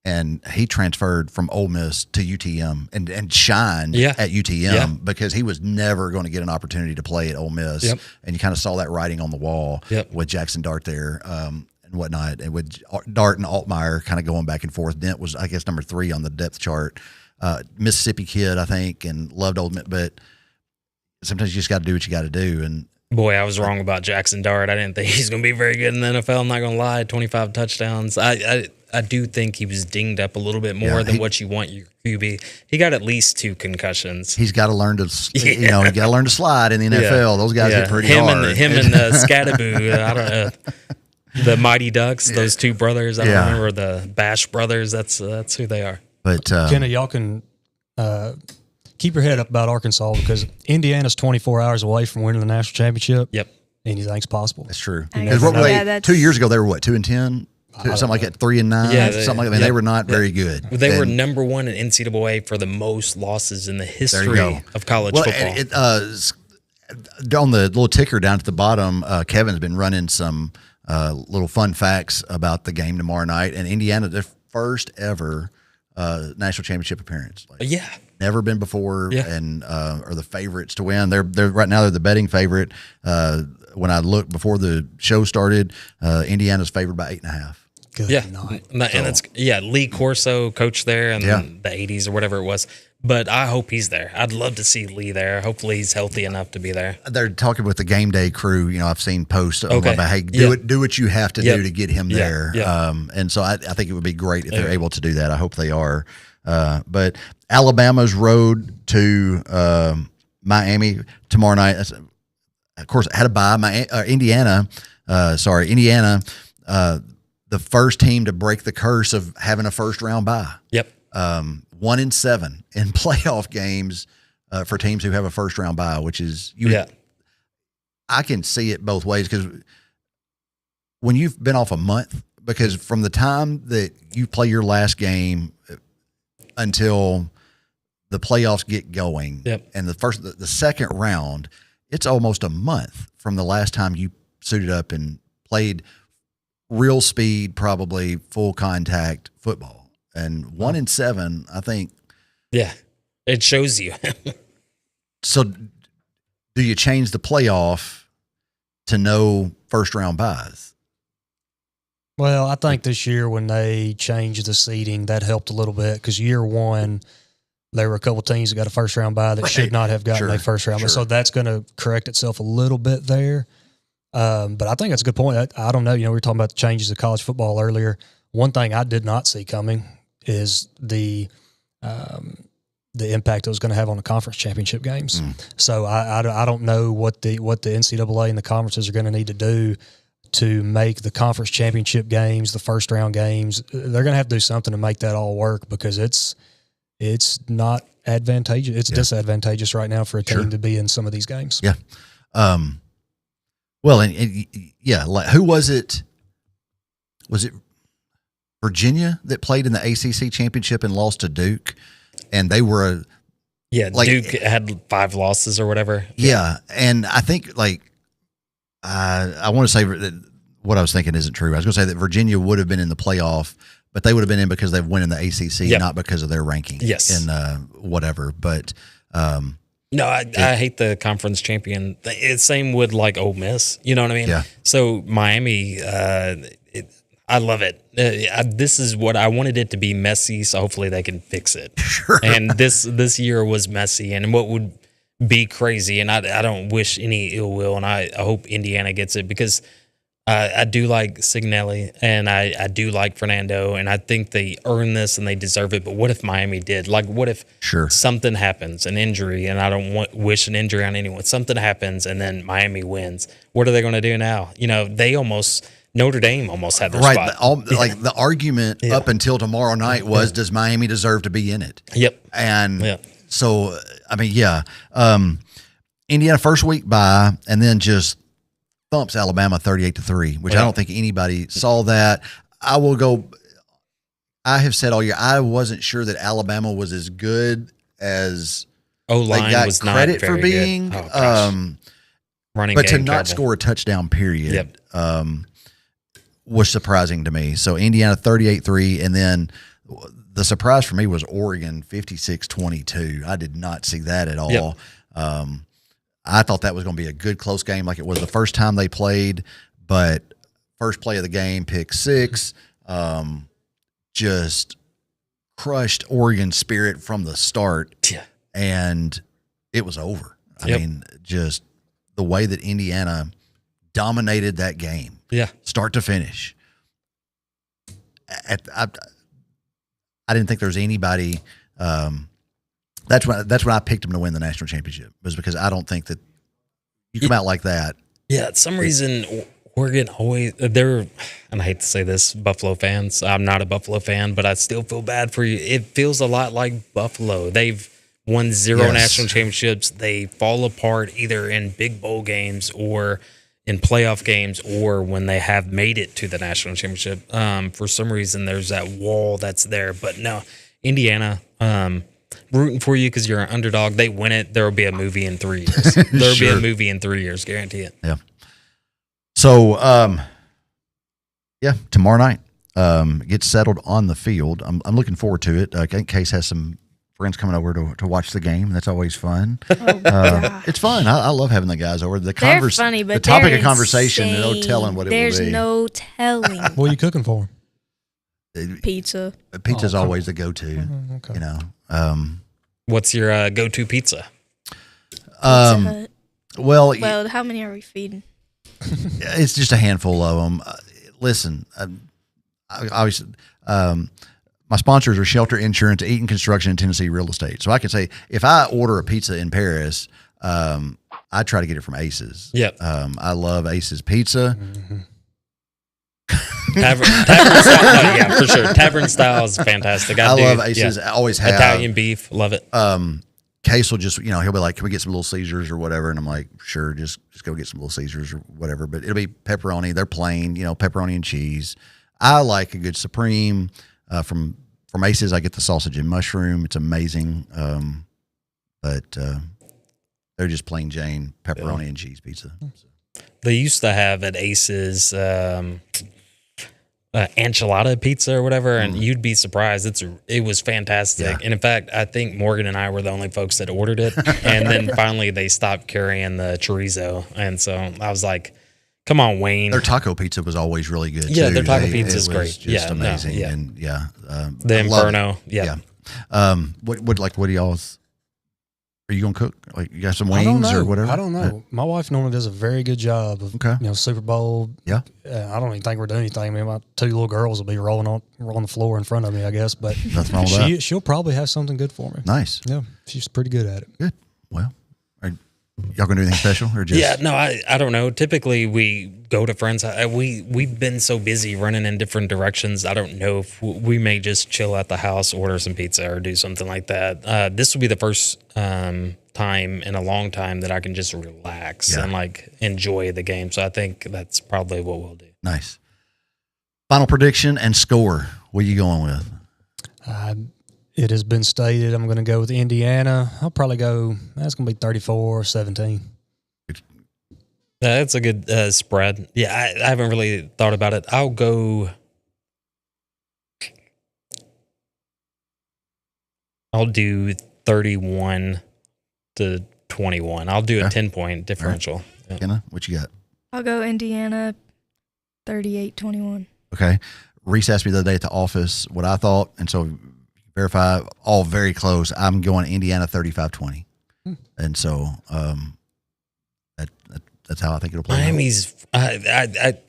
and he transferred from Ole Miss to UTM and shined at UTM because he was never going to get an opportunity to play at Ole Miss. Yep. And you kind of saw that writing on the wall with Jackson Dart there and whatnot, and with Dart and Altmaier kind of going back and forth. Dent was, I guess, number 3 on the depth chart. Mississippi kid, I think, and loved Ole Miss, but sometimes you just got to do what you got to do. And boy, I was wrong about Jackson Dart. I didn't think he's going to be very good in the NFL. I'm not going to lie. 25 touchdowns. I do think he was dinged up a little bit more than what you want your QB. He got at least 2 concussions. He's got to learn to, he got to learn to slide in the NFL. Those guys get pretty hard. Him and Scadaboo. I don't know. The Mighty Ducks, those 2 brothers. I don't remember the Bash brothers. That's who they are. But Kenna, y'all can keep your head up about Arkansas because Indiana's 24 hours away from winning the national championship. Yep. Anything's possible. That's true. Because what were they? 2 years ago, they were what, 2-10, something like that, 3-9, something like that. They were not very good. They were number 1 in NCAA for the most losses in the history of college football. On the little ticker down at the bottom, Kevin's been running some little fun facts about the game tomorrow night, and Indiana, their first ever national championship appearance. Never been before, and are the favorites to win. They're right now. They're the betting favorite. When I looked before the show started, Indiana's favored by 8.5. Good night. And that's Lee Corso, coach there in the 80s or whatever it was. But I hope he's there. I'd love to see Lee there. Hopefully he's healthy enough to be there. They're talking with the game day crew. I've seen posts about, hey, do what you have to do to get him there. And so I think it would be great if they're able to do that. I hope they are. But Alabama's road to Miami tomorrow night. Of course, had a bye. Indiana, the first team to break the curse of having a first round bye. Yep. 1-7 in playoff games for teams who have a first round bye, which is I can see it both ways because when you've been off a month, because from the time that you play your last game until the playoffs get going, and the second round, it's almost a month from the last time you suited up and played real speed, probably full contact football. And 1-7, I think. Yeah, it shows you. So, do you change the playoff to no first round buys? Well, I think this year when they changed the seeding, that helped a little bit because year one, there were a couple teams that got a first round bye that should not have gotten a first round. So that's going to correct itself a little bit there. But I think that's a good point. I don't know. We were talking about the changes of college football earlier. One thing I did not see coming is the impact it was going to have on the conference championship games. So I don't know what the NCAA and the conferences are going to need to do to make the conference championship games, the first round games. They're going to have to do something to make that all work because it's not advantageous. It's disadvantageous right now for a team to be in some of these games. Yeah. Well, like who was it? Was it Virginia that played in the ACC championship and lost to Duke? And they were Duke had 5 losses or whatever. Yeah, and I think I want to say that what I was thinking isn't true. I was going to say that Virginia would have been in the playoff, but they would have been in because they've won in the ACC, not because of their ranking. Yes, and whatever. But no, I hate the conference champion. It's same with like Ole Miss. You know what I mean? Yeah. So Miami, I love it. This is what I wanted it to be messy, so hopefully they can fix it. Sure. And this year was messy, and what would be crazy. And I don't wish any ill will, and I hope Indiana gets it, because I do like Signelli, and I do like Fernando, and I think they earn this and they deserve it. But what if Miami did? Like, what if something happens, an injury, and I don't wish an injury on anyone. Something happens, and then Miami wins. What are they going to do now? Notre Dame almost had their spot. Like the argument up until tomorrow night was, does Miami deserve to be in it? Yep. And so, I mean, Indiana first week bye, and then just thumps Alabama 38-3, which I don't think anybody saw that. I have said all year, I wasn't sure that Alabama was as good as O-line they got was credit not for very being. good. Running but to game not trouble. score a touchdown period was surprising to me. So Indiana 38-3, and then the surprise for me was Oregon 56-22. I did not see that at all. Yep. I thought that was going to be a good close game, like it was the first time they played. But first play of the game, pick six, just crushed Oregon's spirit from the start, and it was over. I mean, just the way that Indiana dominated that game, start to finish. I didn't think there was anybody. That's when I picked them to win the national championship, was because I don't think that you come out like that. Yeah, for some reason Oregon always and I hate to say this, Buffalo fans. I'm not a Buffalo fan, but I still feel bad for you. It feels a lot like Buffalo. They've won 0 national championships. They fall apart either in big bowl games or in playoff games, or when they have made it to the national championship. For some reason, there's that wall that's there. But no, Indiana, rooting for you because you're an underdog. They win it. There will be a movie in 3 years. There will be a movie in 3 years, guarantee it. Yeah. So, tomorrow night, get settled on the field. I'm looking forward to it. I think Case has some friends coming over to watch the game. That's always fun. It's fun. I love having the guys over. They're funny, but the topic they're of conversation, insane. no telling what it will There's be. no telling. What are you cooking for Pizza. Pizza's always the go-to. Okay. You know. What's your go-to pizza? Pizza Hut. Well, Well, how many are we feeding? it's just a handful of them. Listen, obviously, my sponsors are Shelter Insurance, Eaton Construction, and Tennessee Real Estate. So I can say if I order a pizza in Paris, I try to get it from Aces. Yep. I love Aces Pizza. Mm-hmm. Tavern style, for sure. Tavern style is fantastic. I love Aces. I always have. Italian beef, love it. Case will just, he'll be like, can we get some Little Caesars or whatever? And I'm like, sure, just go get some Little Caesars or whatever. But it'll be pepperoni. They're plain, pepperoni and cheese. I like a good Supreme. From Aces, I get the sausage and mushroom. It's amazing. But they're just plain Jane pepperoni and cheese pizza. So. They used to have at Aces enchilada pizza or whatever, and you'd be surprised. It was fantastic. Yeah. And in fact, I think Morgan and I were the only folks that ordered it. And then finally they stopped carrying the chorizo. And so I was like, come on, Wayne. Their taco pizza was always really good. Yeah, too. their taco pizza is was great. Just Yeah, amazing. no, yeah. And The I love Inferno. it. Yeah. What do y'all's? Are you gonna cook? Like, you got some I don't wings know. or whatever? I don't know. My wife normally does a very good job of Super Bowl. Yeah. I don't even think we're doing anything. I mean, my 2 little girls will be rolling on the floor in front of me, I guess. But Nothing wrong with that. she'll probably have something good for me. Nice. Yeah, she's pretty good at it. Good. Well, are y'all gonna do anything special or just? Yeah, no, I don't know. Typically, we go to friends. We've been so busy running in different directions. I don't know if we may just chill at the house, order some pizza, or do something like that. This will be the first time in a long time that I can just relax and enjoy the game. So I think that's probably what we'll do. Nice. Final prediction and score. What are you going with? It has been stated I'm going to go with Indiana. I'll probably go, that's going to be 34-17. That's a good spread. Yeah, I haven't really thought about it. I'll do 31-21. I'll do a 10-point differential. Right. Yeah. Kenna, what you got? I'll go Indiana 38-21. Okay. Reese asked me the other day at the office what I thought, and so verify all very close. I'm going Indiana 35-20. And so that's how I think it'll play. Miami's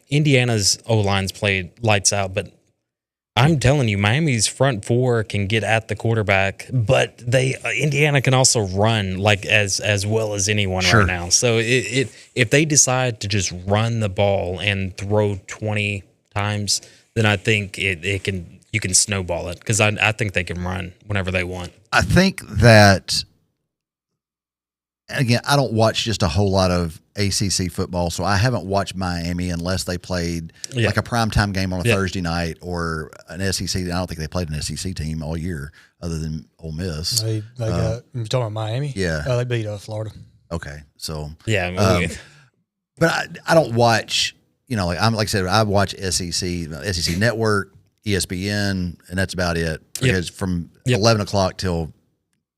Indiana's O-line's played lights out, but I'm telling you, Miami's front four can get at the quarterback, but Indiana can also run like as well as anyone right now. So if they decide to just run the ball and throw 20 times, then I think you can snowball it, because I think they can run whenever they want. I think that, again, I don't watch just a whole lot of ACC football, so I haven't watched Miami unless they played like a primetime game on a Thursday night or an SEC. I don't think they played an SEC team all year other than Ole Miss. They got, you're talking about Miami? Yeah. They beat Florida. Okay. So, yeah. But I don't watch, like I said, I watch SEC Network, ESPN, and that's about it. Because from 11 o'clock till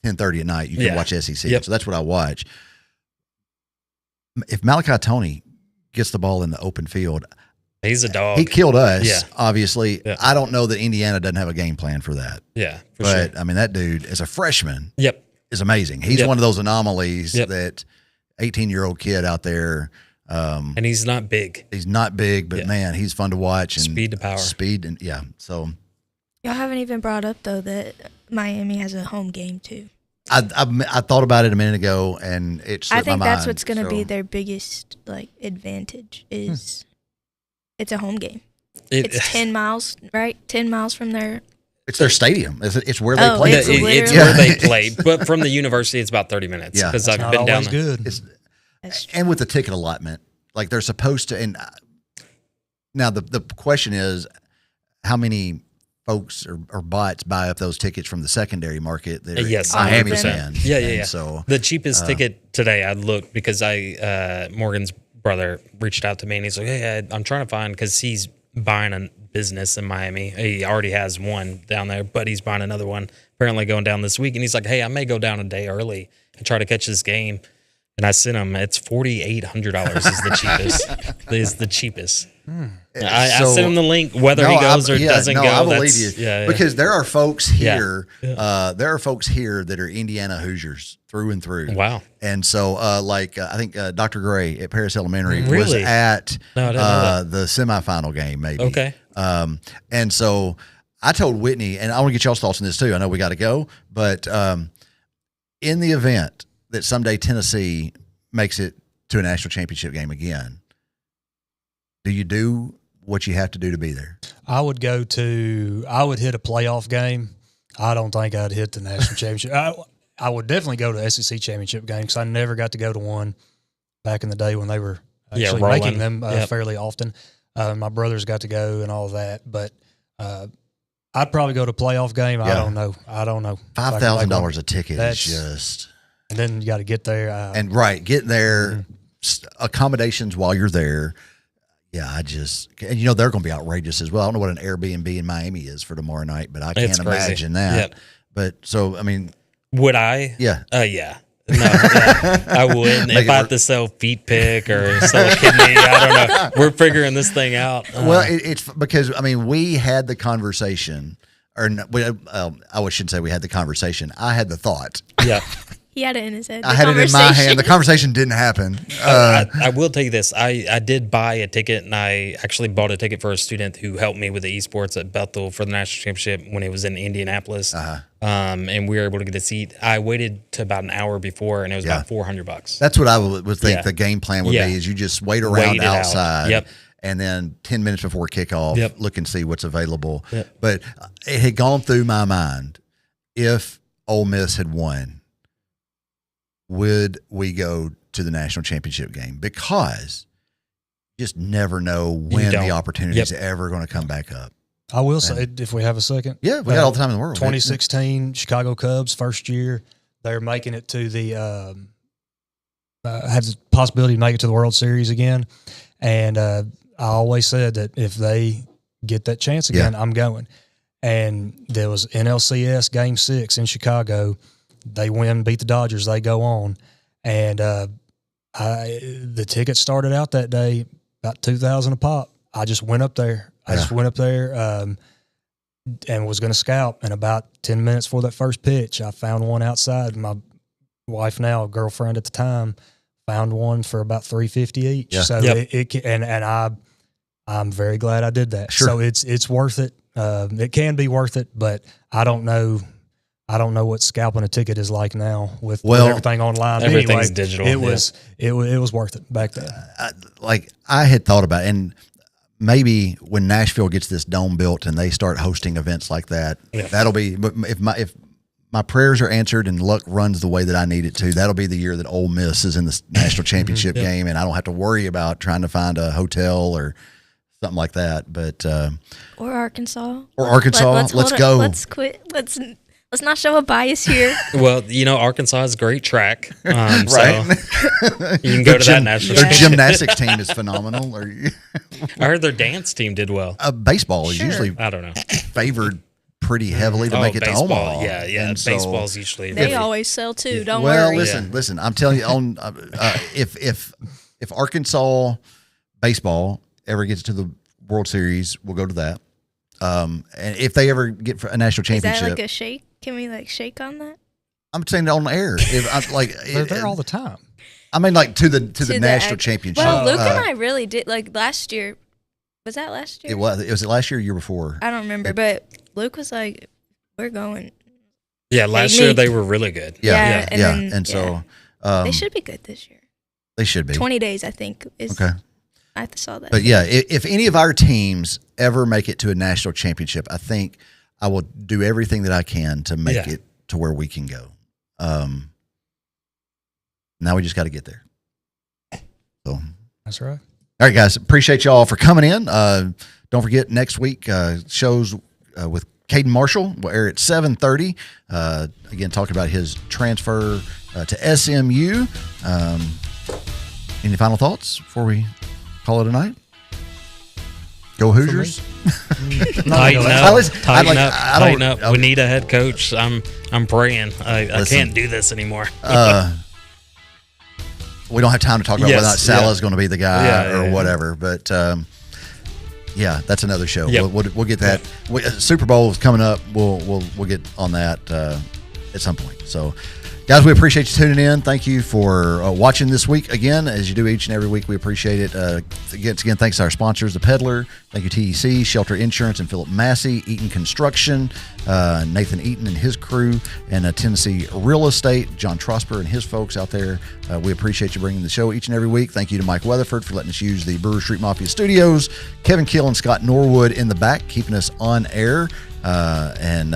10:30 at night, you can watch SEC. So that's what I watch. If Malachi Toney gets the ball in the open field, he's a dog. He killed us, obviously. Yeah. I don't know that Indiana doesn't have a game plan for that. Yeah, but I mean, that dude, as a freshman, is amazing. He's one of those anomalies that 18-year-old kid out there. And he's not big. He's not big, but man, he's fun to watch. And speed to power. Speed, and so. Y'all haven't even brought up, though, that Miami has a home game, too. I thought about it a minute ago, and it slipped my mind. I think that's what's going to be their biggest advantage is it's a home game. It's 10 miles, right? 10 miles from their. It's their stadium. It's where they play. It's where they play, but from the university, it's about 30 minutes. Yeah, because I've been down there. Good. And with the ticket allotment, like they're supposed to. And now the question is, how many folks or bots buy up those tickets from the secondary market? Yes, Miami 100%. fans. Yeah. So the cheapest ticket today, I looked because Morgan's brother reached out to me and he's like, "Hey, I'm trying to find," because he's buying a business in Miami. He already has one down there, but he's buying another one apparently going down this week. And he's like, "Hey, I may go down a day early and try to catch this game." And I sent him. It's $4,800 is the cheapest. I sent him the link, whether he goes or doesn't go. I believe you. Because there are folks here. There are folks here that are Indiana Hoosiers through and through. Wow. And so, I think Dr. Gray at Paris Elementary was at the semifinal game, maybe. Okay. And so I told Whitney, and I want to get y'all's thoughts on this too. I know we got to go, but in the event that someday Tennessee makes it to a national championship game again, do you do what you have to do to be there? I would hit a playoff game. I don't think I'd hit the national championship. I would definitely go to SEC championship game because I never got to go to one back in the day when they were actually making them fairly often. My brothers got to go and all that, but I'd probably go to a playoff game. I don't know. $5,000 a ticket is just. And then you got to get there. Get there, accommodations while you're there. Yeah, and they're going to be outrageous as well. I don't know what an Airbnb in Miami is for tomorrow night, but I can't imagine that. Yep. But so, I mean. Would I? Yeah. Yeah. No, I wouldn't. If I had to sell feet pick or sell a kidney, I don't know. We're figuring this thing out. Well, it's because, I mean, we had the conversation, or I shouldn't say we had the conversation. I had the thought. Yeah. He had it in his head. I had it in my hand. The conversation didn't happen. I will tell you this. I did buy a ticket, and I actually bought a ticket for a student who helped me with the esports at Bethel for the national championship when it was in Indianapolis. And we were able to get a seat. I waited to about an hour before, and it was about $400. That's what I would think the game plan would be, is you just wait around outside. Yep. And then 10 minutes before kickoff, look and see what's available. Yep. But it had gone through my mind, if Ole Miss had won, would we go to the national championship game? Because you just never know when the opportunity is ever going to come back up. I will say, if we have a second. Yeah, we got all the time in the world. 2016 Chicago Cubs, first year, they're making it to the had the possibility to make it to the World Series again. And I always said that if they get that chance again, I'm going. And there was NLCS Game 6 in Chicago. They win, beat the Dodgers. They go on, and the tickets started out that day about $2,000 a pop. I just went up there. And was going to scout. And about 10 minutes before that first pitch, I found one outside. My wife now, girlfriend at the time, found one for about $350 each. Yeah. So I'm very glad I did that. Sure. So it's worth it. It can be worth it, but I don't know what scalping a ticket is like now with everything online. Everything's anyway, digital. It was worth it back then. I had thought about it, and maybe when Nashville gets this dome built and they start hosting events like that, that'll be. But if my prayers are answered and luck runs the way that I need it to, that'll be the year that Ole Miss is in the national championship game, and I don't have to worry about trying to find a hotel or something like that. But or Arkansas. Let's go. Let's quit. Let's not show a bias here. Well, Arkansas has great track, right? So you can go to that national. Their gymnastics team is phenomenal. I heard their dance team did well. Baseball is usually I don't know favored pretty heavily to make it to Omaha. Yeah. And baseball's usually they always sell too. Don't worry. Well, listen. I'm telling you, on if Arkansas baseball ever gets to the World Series, we'll go to that. And if they ever get a national championship, is that like a shake? Can we shake on that? I'm saying on the air. If I'm They're there all the time. I mean, to the national championship. Well, Luke and I really did last year. Was that last year? It was it last year or year before? I don't remember, but Luke was like, "We're going." Yeah, last year they were really good. Yeah. And so they should be good this year. They should be. 20 days, I think. Okay. I saw that. But yeah, if any of our teams ever make it to a national championship, I think I will do everything that I can to make it to where we can go. Now we just got to get there. So that's right. All right, guys. Appreciate y'all for coming in. Don't forget next week shows with Caden Marshall will air at 7:30. Again, talking about his transfer to SMU. Any final thoughts before we call it a night? Go Hoosiers! Tighten up. We need a head coach. I'm praying. I can't do this anymore. We don't have time to talk about whether or not Salah's going to be the guy or whatever. But that's another show. Yep. We'll get that. Super Bowl is coming up. We'll get on that at some point. So, guys, we appreciate you tuning in. Thank you for watching this week again, as you do each and every week. We appreciate it. Again, thanks to our sponsors, The Peddler. Thank you, TEC, Shelter Insurance, and Philip Massey, Eaton Construction, Nathan Eaton and his crew, and Tennessee Real Estate, John Trosper and his folks out there. We appreciate you bringing the show each and every week. Thank you to Mike Weatherford for letting us use the Brewer Street Mafia studios. Kevin Kill and Scott Norwood in the back, keeping us on air. And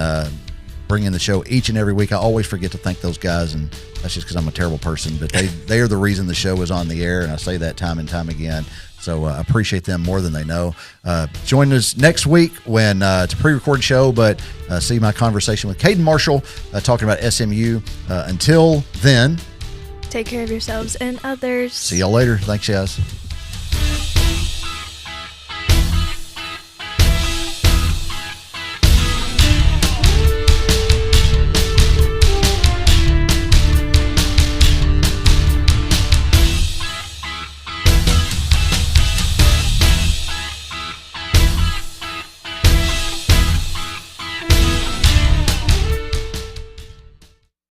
bringing the show each and every week. I always forget to thank those guys, and that's just because I'm a terrible person, but they are the reason the show is on the air, and I say that time and time again. So I appreciate them more than they know. Join us next week when it's a pre-recorded show, but see my conversation with Caden Marshall talking about SMU. Until then, take care of yourselves and others. See y'all later. Thanks, guys.